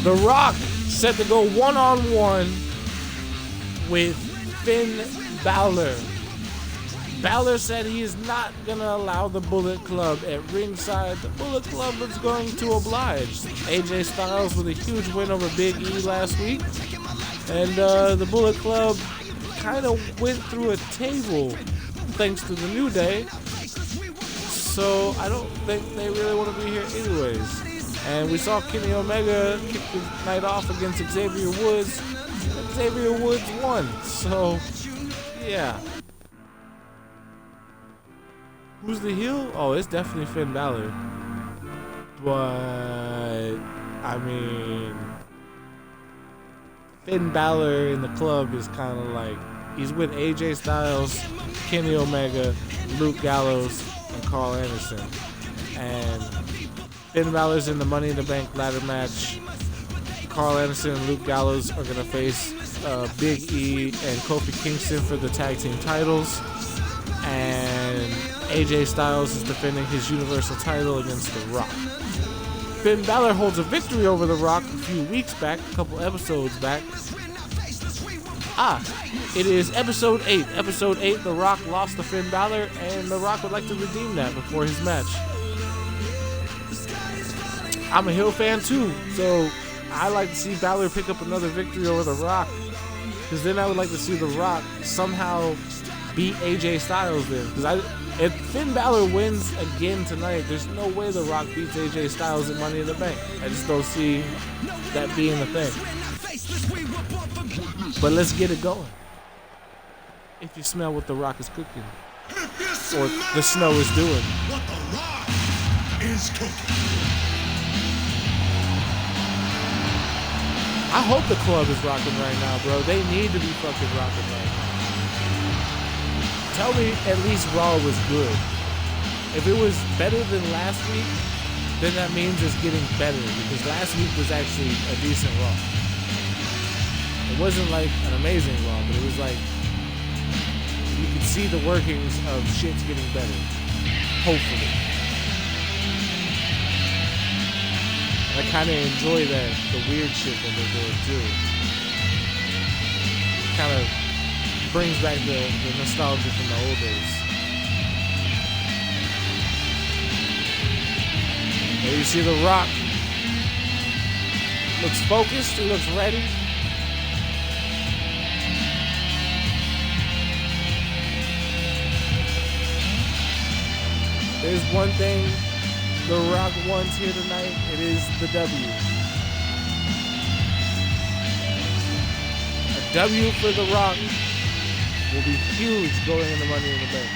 S1: The Rock set to go one-on-one with Finn Balor. Balor said he is not going to allow the Bullet Club at ringside. The Bullet Club is going to oblige. AJ Styles with a huge win over Big E last week. And the Bullet Club kind of went through a table thanks to the New Day. So I don't think they really want to be here anyways. And we saw Kenny Omega kick the night off against Xavier Woods. Xavier Woods won. So, yeah. Who's the heel? Oh, it's definitely Finn Balor. But, I mean, Finn Balor in the club is kind of like, he's with AJ Styles, Kenny Omega, Luke Gallows, and Carl Anderson. And Finn Balor's in the Money in the Bank ladder match. Carl Anderson and Luke Gallows are going to face Big E and Kofi Kingston for the tag team titles. And AJ Styles is defending his Universal title against The Rock. Finn Balor holds a victory over The Rock a few weeks back, a couple episodes back. It is episode 8. Episode 8, The Rock lost to Finn Balor, and The Rock would like to redeem that before his match. I'm a heel fan too, so I like to see Balor pick up another victory over The Rock, because then I would like to see The Rock somehow beat AJ Styles then. Because if Finn Balor wins again tonight, there's no way The Rock beats AJ Styles at Money in the Bank. I just don't see that being a thing. But let's get it going. If you smell what The Rock is cooking, or the snow is doing.
S3: What The Rock is cooking.
S1: I hope the club is rocking right now, bro. They need to be fucking rocking right now. Tell me at least Raw was good. If it was better than last week, then that means it's getting better, because last week was actually a decent Raw. It wasn't like an amazing Raw, but it was like you could see the workings of shit's getting better. Hopefully. I kind of enjoy that, the weird shit that they're doing too. Kind of brings back the nostalgia from the old days. There you see The Rock. Looks focused, he looks ready. There's one thing The Rock wants here tonight, it is the W. A W for The Rock will be huge going into Money in the Bank.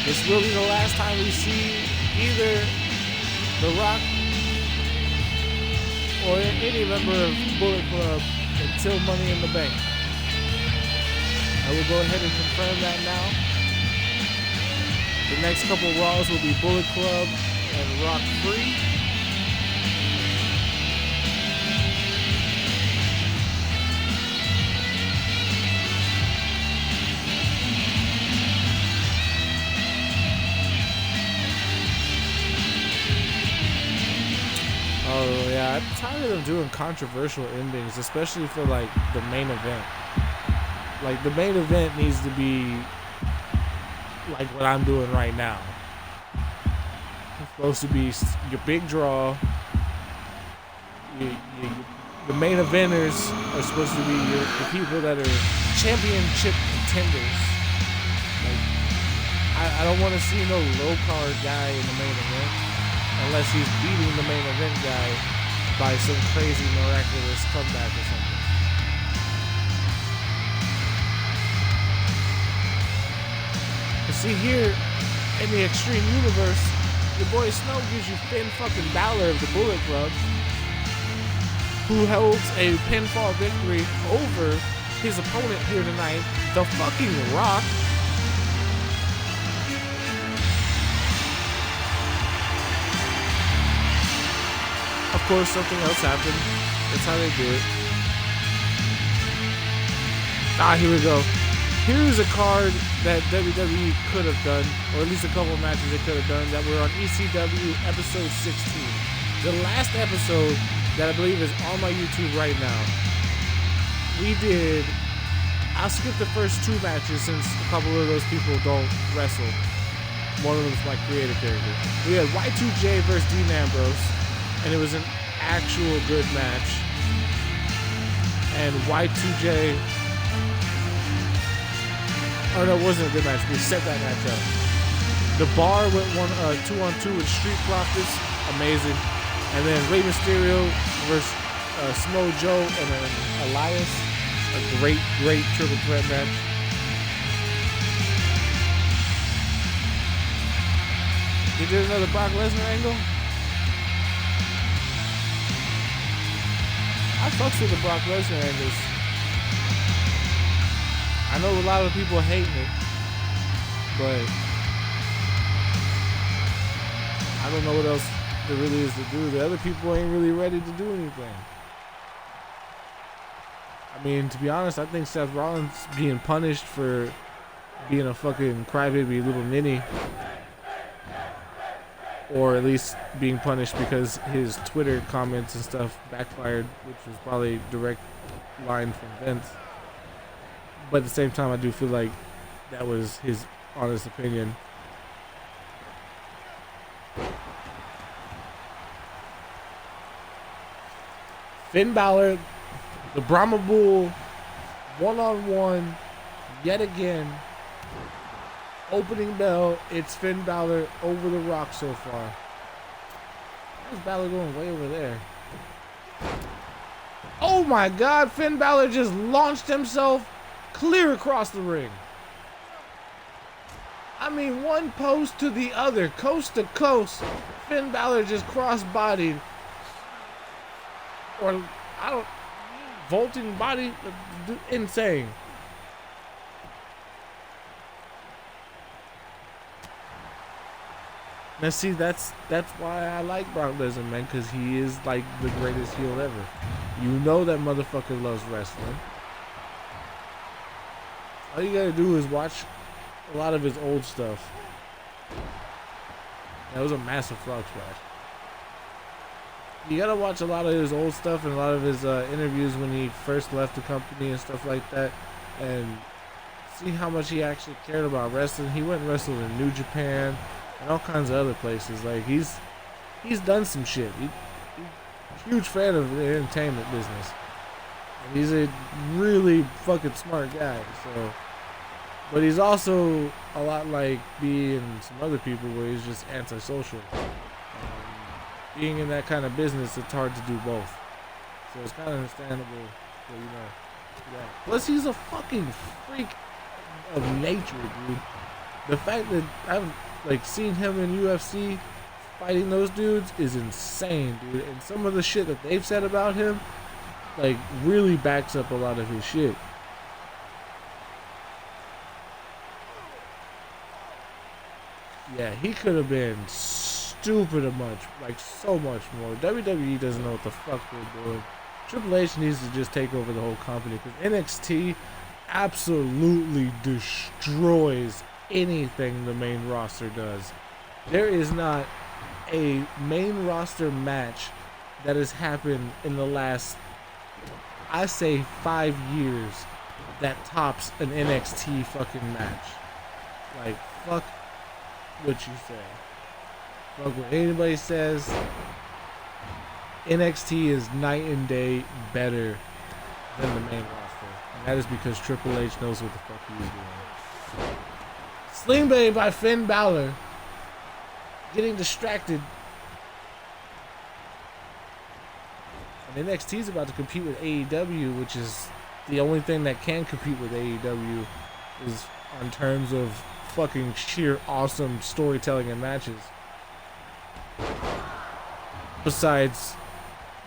S1: It's really the last time we see either The Rock or any member of Bullet Club until Money in the Bank. I will go ahead and confirm that now. The next couple Raws will be Bullet Club and Rock Free. Oh yeah, I'm tired of them doing controversial endings, especially for like the main event. Like the main event needs to be like what I'm doing right now. It's supposed to be your big draw. The main eventers are supposed to be the people that are championship contenders. Like, I don't want to see no low card guy in the main event unless he's beating the main event guy by some crazy miraculous comeback or something. See here in the Extreme Universe, your boy Snow gives you Finn fucking Balor of the Bullet Club, who holds a pinfall victory over his opponent here tonight, the fucking Rock. Of course, something else happened. That's how they do it. Here we go. Here's a card that WWE could have done, or at least a couple of matches they could have done that were on ECW episode 16. The last episode that I believe is on my YouTube right now. We did I'll skip the first 2 matches since a couple of those people don't wrestle. One of them's my creative character. We had Y2J versus Dean Ambrose, and it was an actual good match. And Y2J, oh no, it wasn't a good match. We set that match up. The Bar went 2-on-2 with Street Profits, amazing. And then Rey Mysterio versus Samoa Joe and then Elias, a great triple threat match. You did another Brock Lesnar angle? I fucks with the Brock Lesnar angles. I know a lot of people hating it, but I don't know what else there really is to do. The other people ain't really ready to do anything. I mean, to be honest, I think Seth Rollins being punished for being a fucking crybaby little ninny, or at least being punished because his Twitter comments and stuff backfired, which was probably a direct line from Vince. But at the same time, I do feel like that was his honest opinion. Finn Balor, the Brahma Bull, one-on-one, yet again. Opening bell, it's Finn Balor over the Rock so far. Where's Balor going way over there? Oh my God, Finn Balor just launched himself clear across the ring. I mean, one post to the other, coast to coast. Finn Balor just cross-bodied. Or, vaulting body, insane. Now see, that's why I like Brock Lesnar, man, because he is like the greatest heel ever. You know that motherfucker loves wrestling. All you gotta do is watch a lot of his old stuff. That was a massive frog splash. You gotta watch a lot of his old stuff and a lot of his interviews when he first left the company and stuff like that, and see how much he actually cared about wrestling. He went and wrestled in New Japan and all kinds of other places. Like he's done some shit. He's a huge fan of the entertainment business. And he's a really fucking smart guy. So, but he's also a lot like me and some other people where he's just antisocial. Being in that kind of business, it's hard to do both. So it's kind of understandable, but yeah. Plus, he's a fucking freak of nature, dude. The fact that I've seen him in UFC fighting those dudes is insane, dude. And some of the shit that they've said about him, really backs up a lot of his shit. Yeah, he could have been stupid so much more. WWE doesn't know what the fuck they're doing. Triple H needs to just take over the whole company because NXT absolutely destroys anything the main roster does. There is not a main roster match that has happened in the last, I say, 5 years that tops an NXT fucking match. Fuck what you say. Fuck what anybody says. NXT is night and day better than the main roster. And that is because Triple H knows what the fuck he is doing. Sling Blade by Finn Balor. Getting distracted. And NXT is about to compete with AEW, which is the only thing that can compete with AEW is on terms of fucking sheer awesome storytelling and matches. Besides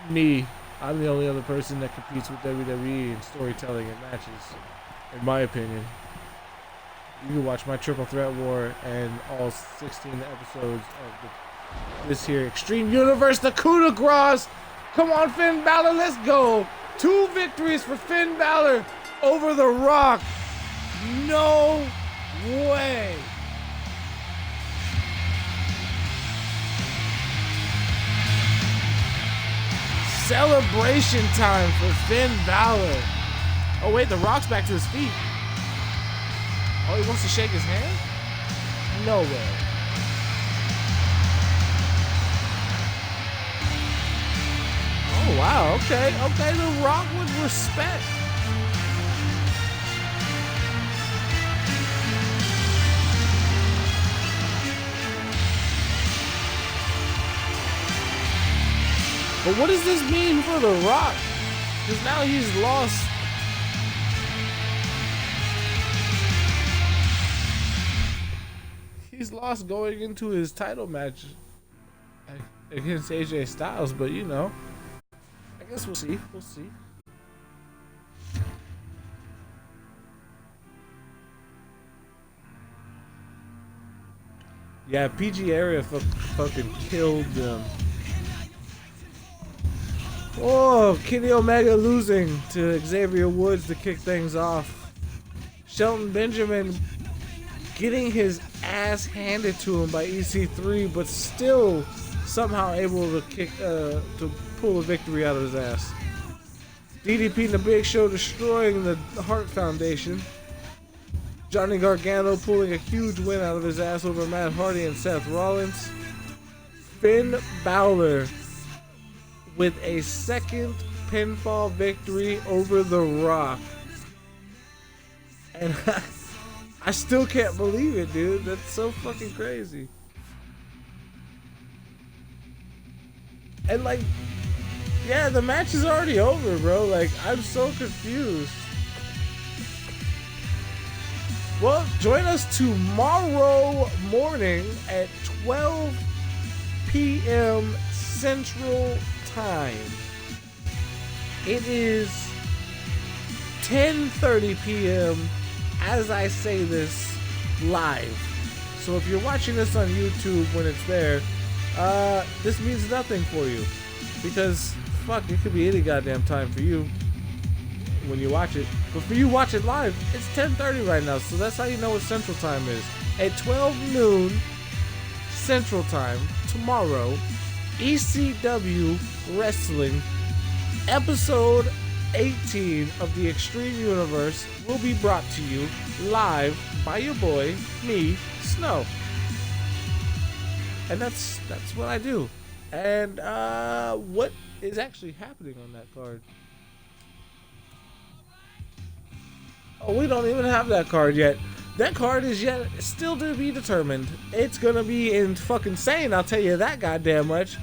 S1: me, I'm the only other person that competes with WWE in storytelling and matches, in my opinion. You can watch my Triple Threat War and all 16 episodes of this here Extreme Universe, the coup de grace. Come on, Finn Balor, let's go. 2 victories for Finn Balor over The Rock. No way. Celebration time for Finn Balor. Oh wait, The Rock's back to his feet. Oh, he wants to shake his hand? No way. Oh wow, okay, The Rock with respect. But what does this mean for The Rock? Because now he's lost. He's lost going into his title match against AJ Styles, but you know, I guess we'll see. We'll see. Yeah, PG area fucking killed them. Oh, Kenny Omega losing to Xavier Woods to kick things off. Shelton Benjamin getting his ass handed to him by EC3, but still somehow able to pull a victory out of his ass. DDP and the Big Show destroying the Hart Foundation. Johnny Gargano pulling a huge win out of his ass over Matt Hardy and Seth Rollins. Finn Balor with a second pinfall victory over The Rock. And I still can't believe it, dude. That's so fucking crazy. And like, yeah, the match is already over, bro. Like, I'm so confused. Well, join us tomorrow morning at 12 p.m. Central Time. It is 10:30 p.m. as I say this live. So if you're watching this on YouTube when it's there, this means nothing for you, because fuck, it could be any goddamn time for you when you watch it. But for you watch it live, it's 10:30 right now, so that's how you know what Central Time is. At 12 noon Central Time tomorrow, ECW Wrestling episode 18 of the Extreme Universe will be brought to you live by your boy, me, Snow. And that's what I do. And what is actually happening on that card? Oh, we don't even have that card yet. That card is yet still to be determined. It's gonna be in fucking insane, I'll tell you that goddamn much.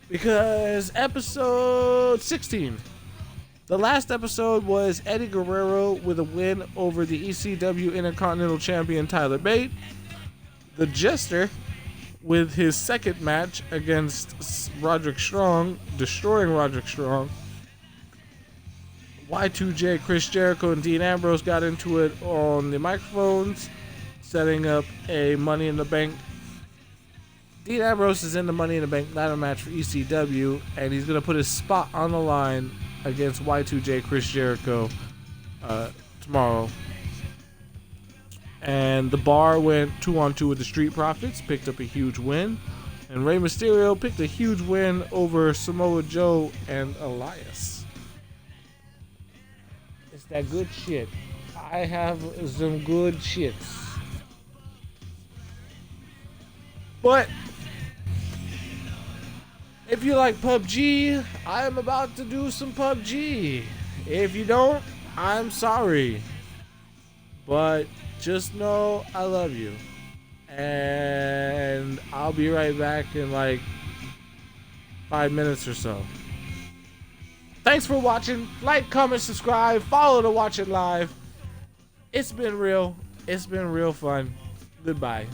S1: Because episode 16, the last episode was Eddie Guerrero with a win over the ECW Intercontinental Champion Tyler Bate. The Jester with his second match against Roderick Strong, destroying Roderick Strong. Y2J, Chris Jericho, and Dean Ambrose got into it on the microphones, setting up a Money in the Bank. Dean Ambrose is in the Money in the Bank ladder match for ECW, and he's going to put his spot on the line against Y2J, Chris Jericho tomorrow. And the Bar went 2-on-2 with the Street Profits, picked up a huge win. And Rey Mysterio picked a huge win over Samoa Joe and Elias. It's that good shit. I have some good shits. But if you like PUBG, I am about to do some PUBG. If you don't, I'm sorry. But just know I love you. And I'll be right back in like 5 minutes or so. Thanks for watching. Like, comment, subscribe, follow to watch it live. It's been real. It's been real fun. Goodbye.